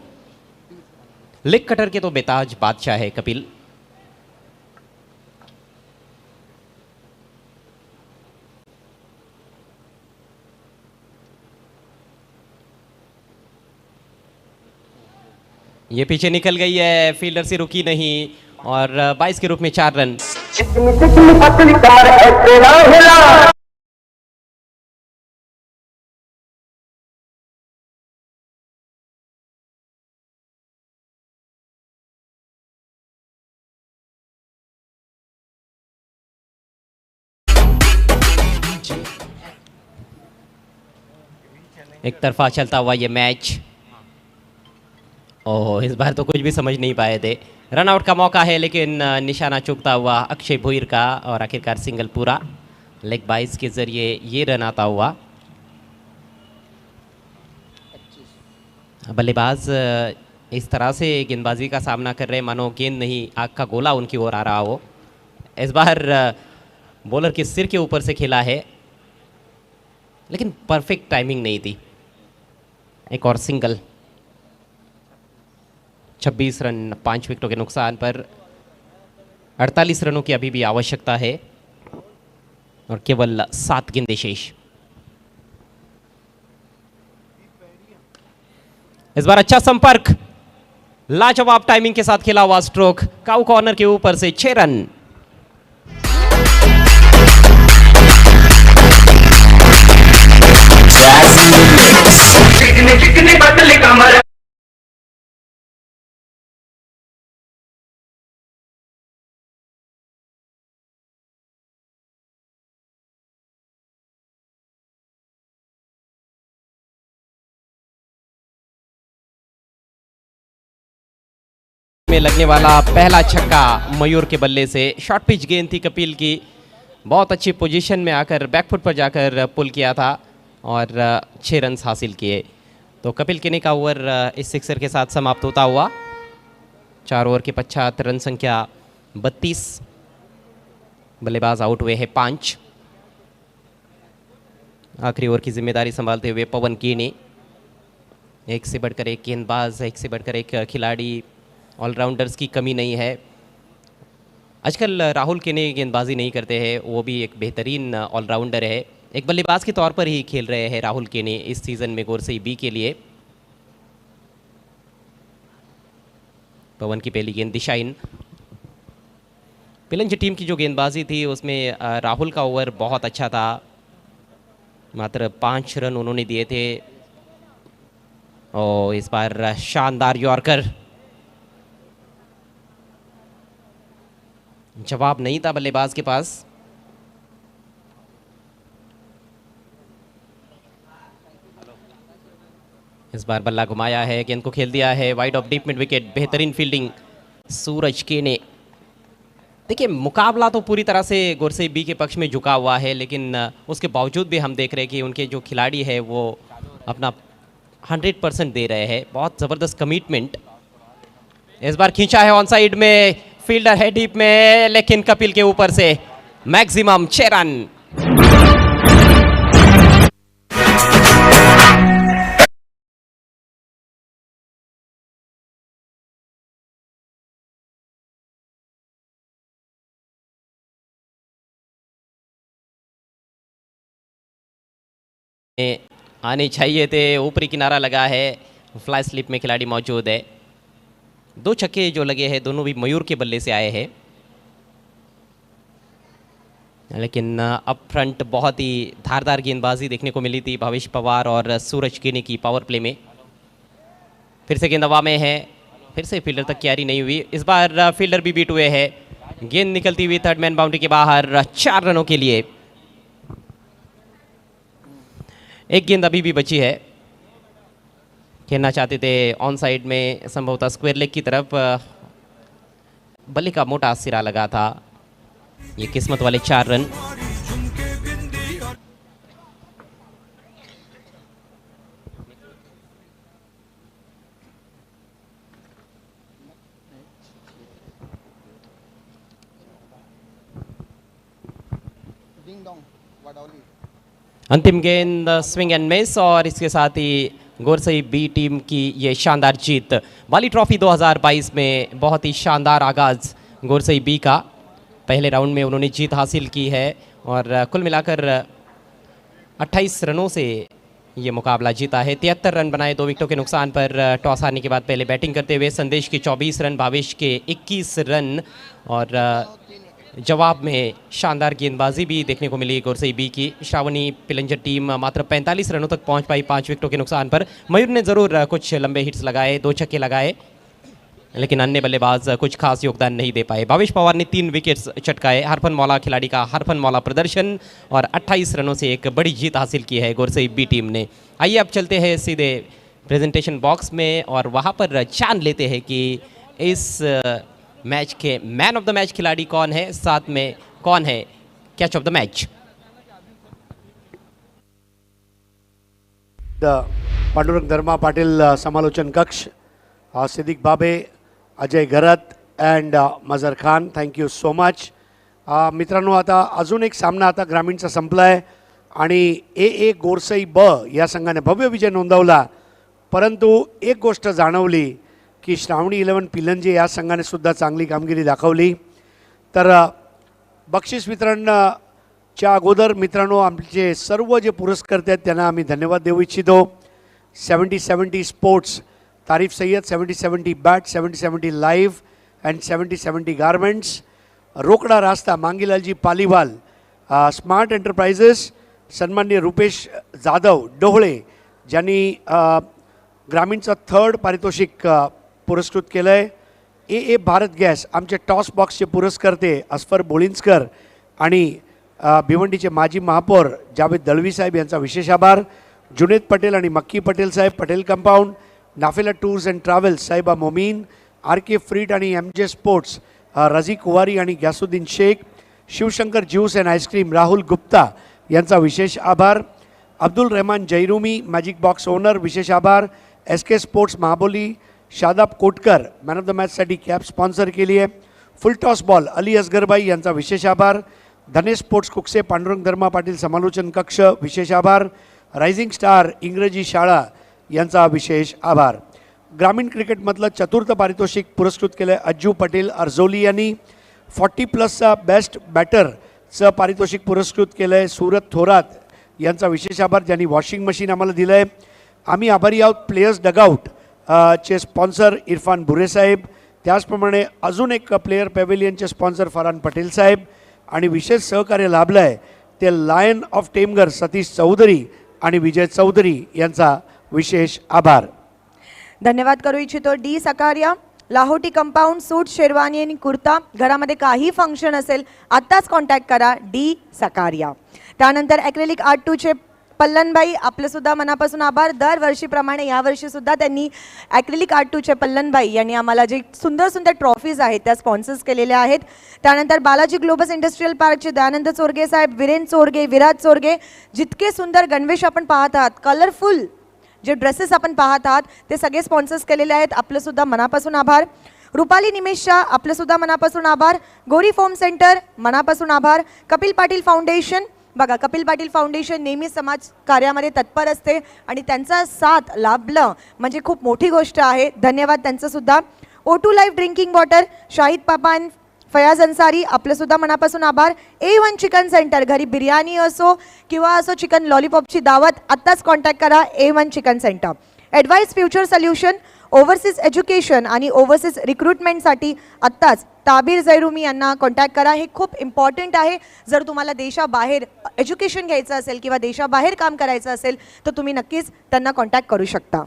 लेग कटर के तो बेताज बादशाह है कपिल। ये पीछे निकल गई है, फील्डर से रुकी नहीं और 22 के रूप में 4 रन। एक तरफा चलता हुआ ये मैच। ओह, इस बार तो कुछ भी समझ नहीं पाए थे। रन आउट का मौका है लेकिन निशाना चूकता हुआ अक्षय भोईर का और आखिरकार सिंगल पूरा। लेग 22 के जरिए ये रन आता हुआ। बल्लेबाज इस तरह से गेंदबाजी का सामना कर रहे मानो गेंद नहीं आग का गोला उनकी ओर आ रहा हो। इस बार बॉलर के सिर के ऊपर से खेला है लेकिन परफेक्ट टाइमिंग नहीं थी। एक और सिंगल। 26 रन 5 विकेटों के नुकसान पर 48 रनों की अभी भी आवश्यकता है और केवल 7 गेंदें शेष। इस बार अच्छा संपर्क, लाजवाब टाइमिंग के साथ खेला हुआ स्ट्रोक। काउ कॉर्नर के ऊपर से 6 रन। में लगने वाला पहला छक्का मयूर के बल्ले से। शॉर्ट पिच गेंद थी कपिल की, बहुत अच्छी पोजीशन में आकर बैकफुट पर जाकर पुल किया था और 6 रन हासिल किए। तो कपिल किनी का ओवर इस सिक्सर के साथ समाप्त होता हुआ। 4 ओवर के पश्चात रन संख्या 32। बल्लेबाज आउट हुए हैं 5। आखिरी ओवर की जिम्मेदारी संभालते हुए पवन कीनी। एक से बढ़कर एक गेंदबाज, एक से बढ़कर एक खिलाड़ी, ऑलराउंडर्स की कमी नहीं है। आजकल राहुल केने गेंदबाजी नहीं करते हैं, वो भी एक बेहतरीन ऑलराउंडर है। एक बल्लेबाज के तौर पर ही खेल रहे हैं राहुल केने इस सीज़न में गोरसई बी के लिए। पवन की पहली गेंद दिशा इन। पिलंज टीम की जो गेंदबाजी थी उसमें राहुल का ओवर बहुत अच्छा था, मात्र 5 रन उन्होंने दिए थे। और इस बार शानदार यॉर्कर, जवाब नहीं था बल्लेबाज के पास। इस बार बल्ला घुमाया है, गेंद को खेल दिया है wide of deep mid wicket. बेहतरीन फील्डिंग सूरज केने। देखिए, मुकाबला तो पूरी तरह से गोरसई बी के पक्ष में झुका हुआ है, लेकिन उसके बावजूद भी हम देख रहे हैं कि उनके जो खिलाड़ी है वो अपना 100% दे रहे हैं। बहुत ज़बरदस्त कमिटमेंट। इस बार खींचा है ऑन साइड में, फील्डर है डीप में, लेकिन कपिल के ऊपर से मैक्सिमम 6 रन। आने चाहिए थे, ऊपरी किनारा लगा है, फ्लाई स्लिप में खिलाड़ी मौजूद है। 2 छक्के जो लगे हैं दोनों भी मयूर के बल्ले से आए हैं, लेकिन अप फ्रंट बहुत ही धारदार गेंदबाजी देखने को मिली थी भावेश पवार और सूरज केने की पावर प्ले में। फिर से गेंद हवा में है, फिर से फील्डर तक क्यारी नहीं हुई। इस बार फील्डर भी बीट हुए हैं, गेंद निकलती हुई थर्ड मैन बाउंड्री के बाहर 4 रनों के लिए। एक गेंद अभी भी बची है। खेलना चाहते थे ऑन साइड में, संभवतः स्क्वायर लेग की तरफ। बल्ले का मोटा सिरा लगा था। ये किस्मत वाले 4 रन। अंतिम गेंद स्विंग एंड मिस, और इसके साथ ही गोरसई बी टीम की ये शानदार जीत। बाली ट्रॉफी 2022 में बहुत ही शानदार आगाज़ गोरसई बी का। पहले राउंड में उन्होंने जीत हासिल की है और कुल मिलाकर 28 रनों से ये मुकाबला जीता है। 73 रन बनाए 2 विकेटों के नुकसान पर। टॉस हारने के बाद पहले बैटिंग करते हुए संदेश के 24 रन, भावेश के 21 रन, और जवाब में शानदार गेंदबाजी भी देखने को मिली गोरसई बी की। श्रावणी पिलंजर टीम मात्र 45 रनों तक पहुंच पाई 5 विकेटों के नुकसान पर। मयूर ने ज़रूर कुछ लंबे हिट्स लगाए, 2 छक्के लगाए, लेकिन अन्य बल्लेबाज कुछ खास योगदान नहीं दे पाए। भावेश पवार ने 3 विकेट्स चटकाए। हरफन मौला खिलाड़ी का हरफन मौला प्रदर्शन, और 28 रनों से एक बड़ी जीत हासिल की है गोरसई बी टीम ने। आइए अब चलते हैं सीधे प्रेजेंटेशन बॉक्स में और वहाँ पर जान लेते हैं कि इस मैच के मैन ऑफ द मैच खिलाड़ी कौन है, साथ में कौन है catch of the match. Pandurang Dharma Patil समालोचन कक्ष, सिद्दीक बाबे, अजय घरत अँड मजर खान, थँक्यू सो मच. मित्रांनो, आता अजून एक सामना आता ग्रामीणचा संपला आहे आणि ए गोरसई ब या संघाने भव्य विजय नोंदवला. परंतु एक गोष्ट जाणवली की श्रावणी 11 पिलंजे या संघाने सुद्धा चांगली कामगिरी दाखवली. तर बक्षीस वितरणच्या अगोदर मित्रांनो, आमचे सर्व जे पुरस्कर्ते आहेत त्यांना आम्ही धन्यवाद देऊ इच्छितो. 70-70 sports, Tarif Sayyed, 70-70 bat, 70-70 live and 70-70 garments, रोकडा रास्ता मांगीलालजी पालीवाल, स्मार्ट एंटरप्राइजेस, सन्माननीय रुपेश जाधव डोहळे ज्यांनी ग्रामीणचं 3rd पारितोषिक पुरस्कृत केलं आहे. ए भारत गॅस, आमचे टॉस बॉक्सचे पुरस्कर्ते अस्फर बोळिंजकर आणि भिवंडीचे माजी महापौर जावेद दळवी साहेब यांचा विशेष आभार. जुनेद पटेल आणि मक्की पटेल साहेब, Patel compound, Nafela tours and travels Saheba Momin, RK फ्रीट आणि MJ स्पोर्ट्स रझी कुवारी आणि Gayasuddin Shaikh, Shivshankar juice and ice cream Rahul Gupta यांचा विशेष आभार. अब्दुल रहमान जैरुमी मॅजिक बॉक्स ओनर विशेष आभार. SK स्पोर्ट्स महाबोली Shadab Kotkar man of the मॅचसाठी कॅप स्पॉन्सर केली आहे. फुल टॉस बॉल अली असगरबाई यांचा विशेष आभार. धनेश स्पोर्ट्स कुकसे पांडुरंग धर्मा पाटील समालोचन कक्ष विशेष आभार. रायझिंग स्टार इंग्रजी शाळा यांचा विशेष आभार. ग्रामीण क्रिकेटमधलं 4th पारितोषिक पुरस्कृत केलं आहे अज्जू पटेल अर्जोली यांनी. 40+ बेस्ट बॅटरचं पारितोषिक पुरस्कृत केलं आहे सुरत थोरात यांचा विशेष आभार, ज्यांनी वॉशिंग मशीन आम्हाला दिलं आहे. आम्ही आभारी आहोत प्लेयर्स डगआउट चे स्पॉन्सर इरफान बुरे साहेब, त्याचप्रमाणे अजून एक प्लेयर पॅव्हिलियनचे स्पॉन्सर फरहान पटेल साहेब, आणि विशेष सहकार्य लाभलं आहे ते लायन ऑफ टेमगर सतीश चौधरी आणि विजय चौधरी यांचा विशेष आभार. धन्यवाद करू इच्छितो D Sakariya. Lahoti compound, suit, sherwani आणि कुर्ता, घरामध्ये काही फंक्शन असेल आत्ताच कॉन्टॅक्ट करा डी सकारिया. त्यानंतर ॲक्रेलिक आर्ट 2चे पल्लनबाई, आपलं सुद्धा मनापासून आभार. दरवर्षीप्रमाणे यावर्षी सुद्धा त्यांनी ॲक्रेलिक आर्ट 2चे पल्लनबाई यांनी आम्हाला जे सुंदर सुंदर ट्रॉफीज आहेत त्या स्पॉन्सर्स केलेल्या आहेत. त्यानंतर बालाजी ग्लोबस इंडस्ट्रियल पार्कचे दयानंद चोरगे साहेब, वीरेन चोरगे, विराज चोरगे, जितके सुंदर गणवेश आपण पाहत आहात, कलरफुल जे ड्रेसेस आपण पाहत आहात ते सगळे स्पॉन्सर्स केलेले आहेत. आपलं सुद्धा मनापासून आभार. रुपाली निमेश शाह, आपलं सुद्धा मनापासून आभार. गोरी फोम सेंटर, मनापासून आभार. कपिल पाटील फाउंडेशन, बघा कपिल पाटील फाउंडेशन नेहमी समाज कार्यामध्ये तत्पर असते आणि त्यांचा साथ लाभलं म्हणजे खूप मोठी गोष्ट आहे. धन्यवाद त्यांचं सुद्धा. O2 life drinking water, Shahid पापा अँड फयाज अन्सारी, आपलं सुद्धा मनापासून आभार. A1 चिकन सेंटर, घरी बिर्याणी असो किंवा असो चिकन लॉलीपॉपची दावत, आत्ताच कॉन्टॅक्ट करा A1 chicken centre. Advice future solution, overseas education आणि ओव्हरसीज रिक्रुटमेंटसाठी आत्ताच ताबीर जैरुमी यांना कॉन्टॅक्ट करा. हे खूप इम्पॉर्टंट आहे. जर तुम्हाला देशाबाहेर एज्युकेशन घ्यायचं असेल किंवा देशाबाहेर काम करायचं असेल तर तुम्ही नक्कीच त्यांना कॉन्टॅक्ट करू शकता.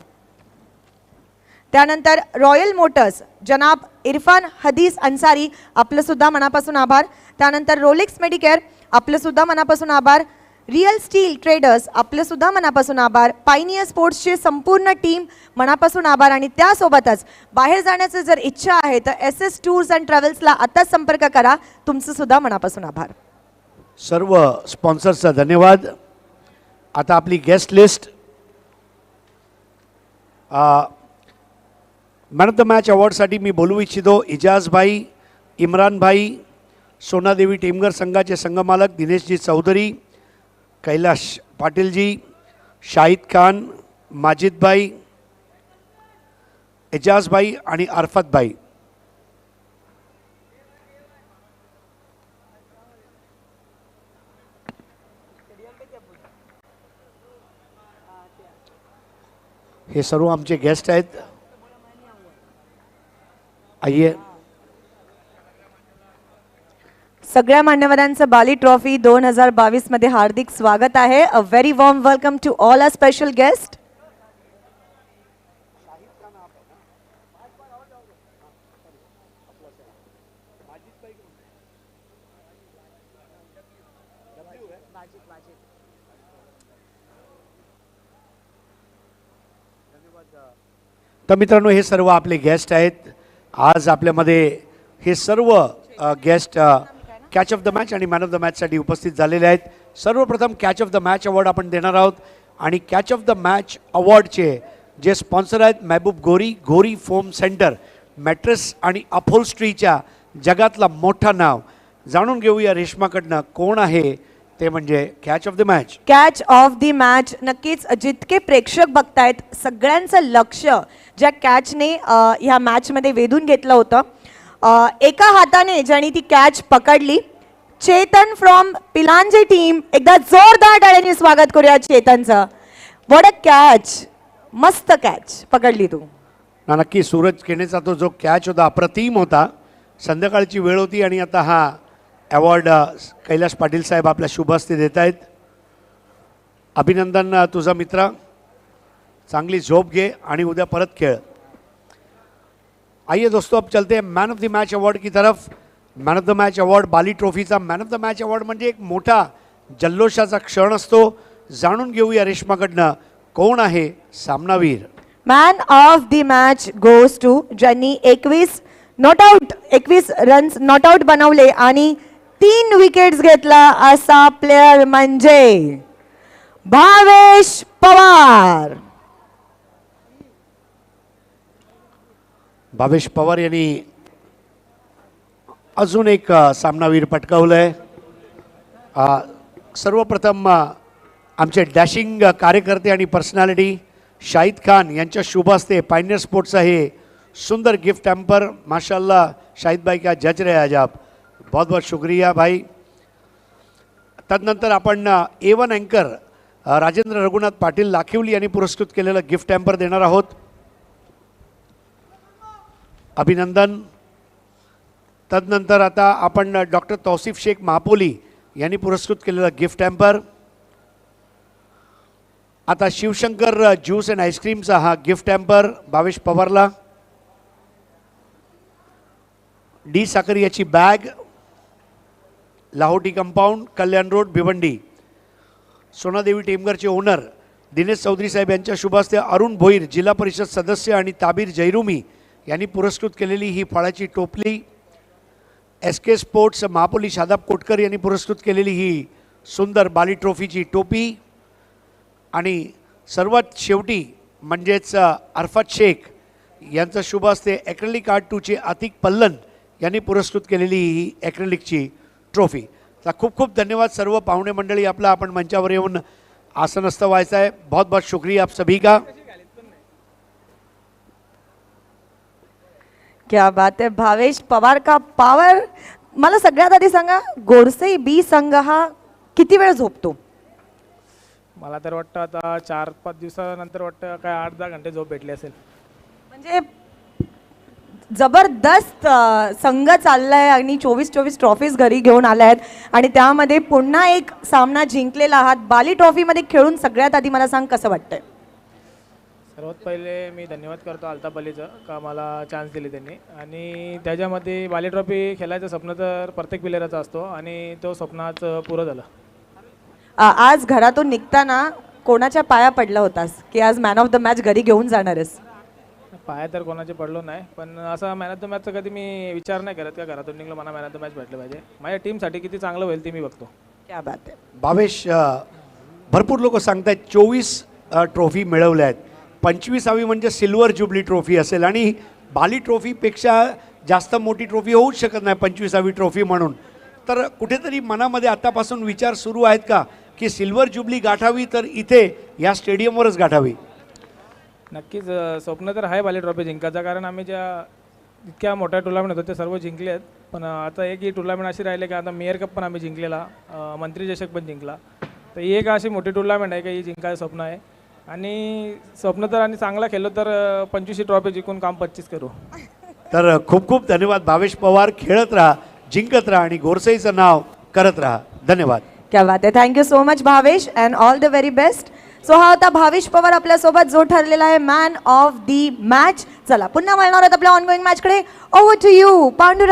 त्यानंतर रॉयल मोटर्स, जनाब इरफान हदीस अन्सारी, आपलं सुद्धा मनापासून आभार. त्यानंतर रोलेक्स मेडिकेअर, आपलं सुद्धा मनापासून आभार. रिअल स्टील ट्रेडर्स आपलं सुद्धा मनापासून आभार. पायनियर स्पोर्ट्सचे संपूर्ण टीम मनापासून आभार. आणि त्यासोबतच बाहेर जाण्याचं जर इच्छा आहे तर SS टूर्स अँड ट्रॅव्हल्सला आत्ताच संपर्क करा. तुमचं सुद्धा मनापासून आभार. सर्व स्पॉन्सर्सचा धन्यवाद. आता आपली guest list. Man of the match अवॉर्डसाठी मी बोलू इच्छितो इजाजभाई, इम्रानभाई, सोनादेवी टेमगर संघाचे संघमालक दिनेशजी चौधरी, कैलाश पाटीलजी, शाहिद खान, माजिदभाई, एजाजभाई आणि अरफतभाई. हे सर्व आमचे गेस्ट आहेत. आइए. सगळ्या मान्यवरांचं बाली ट्रॉफी 2022 मध्ये हार्दिक स्वागत आहे. A very warm welcome to all our special guest. तर मित्रांनो, हे सर्व आपले गेस्ट आहेत. आज आपल्यामध्ये हे सर्व guest catch of the match आणि मॅन ऑफ द मॅचसाठी उपस्थित झालेले आहेत. सर्वप्रथम catch of the match award आपण देणार आहोत. आणि कॅच ऑफ द मॅच अवॉर्डचे जे स्पॉन्सर आहेत महबूब गोरी, गोरी फोम सेंटर, मॅट्रेस आणि अपहोल्स्ट्रीच्या जगातला मोठा नाव. जाणून घेऊया रेश्माकडनं कोण आहे ते म्हणजे catch of the match. Catch of the match. नक्कीच जितके प्रेक्षक बघतायत सगळ्यांचं लक्ष ज्या कॅचने ह्या मॅचमध्ये वेधून घेतलं होतं. एका हाताने ज्याने ती कॅच पकडली, चेतन फ्रॉम पिलांजे टीम. एकदा जोरदार टाळ्यांनी स्वागत करूया चेतनचं. व्हॉट अ कॅच, मस्त कॅच पकडली तू. नक्की सूरज केनेचा तो जो कॅच होता अप्रतिम होता. संध्याकाळची वेळ होती आणि आता हा अवॉर्ड कैलाश पाटील साहेब आपल्या शुभ हस्ते देत आहेत. अभिनंदन तुझा मित्र. चांगली झोप घे आणि उद्या परत खेळ. आइए दोस्तों, अब चलते हैं man of the match award की तरफ. Man of the match award बाली ट्रॉफीचा man of the match award म्हणजे एक मोठा जल्लोषाचा क्षण असतो. जाणून घेऊया रेश्माकडनं कोण आहे सामनावीर. Man of the match goes to ज्यांनी 21 रन्स नॉट आउट बनवले आणि 3 विकेट्स घेतला असा प्लेयर म्हणजे भावेश पवार. भावेश पवार यांनी अजून एक सामनावीर पटकावलंय. सर्वप्रथम आमचे डॅशिंग कार्यकर्ते आणि पर्सनॅलिटी शाहिद खान यांच्या शुभ हस्ते पायनियर स्पोर्ट्सचा हे सुंदर गिफ्ट हॅम्पर. माशाल्लाह शाहिद भाई क्या जज रहे आज आप. बहुत बहुत शुक्रिया भाई. तदनंतर आपण A1 अँकर राजेंद्र रघुनाथ पाटील लाखिवली यांनी पुरस्कृत केलेलं गिफ्ट हॅम्पर देणार आहोत. अभिनंदन. तदनंतर आता आपण डॉक्टर तौसिफ शेख महापोली यांनी पुरस्कृत केलेलं गिफ्ट हॅम्पर. आता शिवशंकर ज्यूस अँड आईस्क्रीमचा हा गिफ्ट हॅम्पर भावेश पवारला. डी साकरियाची bag, Lahoti compound, Kalyan road, Bhiwandi. Sonadevi टेमगरचे ओनर दिनेश चौधरी साहेब यांच्या शुभ हस्ते अरुण भोईर जिल्हा परिषद सदस्य आणि ताबीर जैरुमी यांनी पुरस्कृत केलेली ही फळाची टोपली. SK स्पोर्ट्स महापोली शादाब कोटकर यांनी पुरस्कृत केलेली ही सुंदर बाली ट्रॉफीची टोपी. आणि सर्वात शेवटी म्हणजेच अरफत शेख यांचं शुभ हस्ते ॲक्रेलिक आर्ट 2चे अतिक पल्लन यांनी पुरस्कृत केलेली ही ॲक्रेलिकची ट्रॉफी. तर खूप खूप धन्यवाद सर्व पाहुणे मंडळी. आपला आपण मंचावर येऊन आसनस्थ व्हायचं आहे. बहुत बहुत शुक्रिया आप सभी का. क्या बात है. भावेश पवार का पावर. मला सगळ्यात आधी सांगा, गोडसे बी संघ हा किती वेळ झोपतो? मला तर वाटतं आता 4-5 दिवसानंतर वाटतं काय 8-10 घंटे झोप भेटली असेल. म्हणजे जबरदस्त संघ चाललाय आणि 24 ट्रॉफीज घरी घेऊन आल्या आहेत आणि त्यामध्ये पुन्हा एक सामना जिंकलेला आहात. बाली ट्रॉफीमध्ये खेळून सगळ्यात आधी मला सांग कसं वाटतंय? सर्वात पहिले मी धन्यवाद करतो अल्ताफ अलीचं का मला चान्स दिली त्यांनी. आणि त्याच्यामध्ये बाली ट्रॉफी खेळायचं स्वप्न तर प्रत्येक प्लेयरचं असतो आणि तो स्वप्नाचं पुरं झालं. आज घरातून निघताना कोणाच्या पाया पडला होतास की आज मॅन ऑफ द मॅच घरी घेऊन जाणारस? पाया तर कोणाचे पडलो नाही, पण असा मॅन ऑफ द मॅचचा कधी मी विचार नाही करत का घरातून निघलो मला मॅन ऑफ द मॅच भेटलं पाहिजे. माझ्या टीमसाठी किती चांगलं होईल ते मी बघतो. क्या बात आहे. भावेश, भरपूर लोक सांगतायत 24 ट्रॉफी मिळवल्या आहेत. 25वी म्हणजे सिल्वर ज्युबली ट्रॉफी असेल आणि बाली ट्रॉफीपेक्षा जास्त मोठी ट्रॉफी होऊच शकत नाही 25वी ट्रॉफी म्हणून. तर कुठेतरी मनामध्ये आतापासून विचार सुरू आहेत का की सिल्वर ज्युबली गाठावी तर इथे या स्टेडियमवरच गाठावी? नक्कीच स्वप्न तर आहे बाली ट्रॉफी जिंकायचं, कारण आम्ही ज्या इतक्या मोठ्या टुर्नामेंट होत्या ते सर्व जिंकले आहेत. पण आता एक ही टुर्नामेंट अशी राहिली की आता मेयर कप पण आम्ही जिंकलेला, मंत्री चषक पण जिंकला. तर ही एक अशी मोठी टुर्नामेंट आहे की ही जिंकायचं स्वप्न आहे. आणि स्वप्न तर आणि चांगला खेळलो तर 25 ट्रॉफी जिंकून काम 25 करू. तर खूप खूप धन्यवाद भावेश पवार. खेळत राहा, जिंकत राहा आणि गोरसईचं नाव करत राहा. धन्यवाद. क्या बात आहे. Thank you so much Bhavesh and all the very best. So हा होता भावेश पवार आपल्यासोबत जो ठरलेला आहे मॅन ऑफ दी मॅच. चला पुन्हा वळणार आहोत आपल्या ऑनगोईंग मॅचकडे. Over to you Pandurang.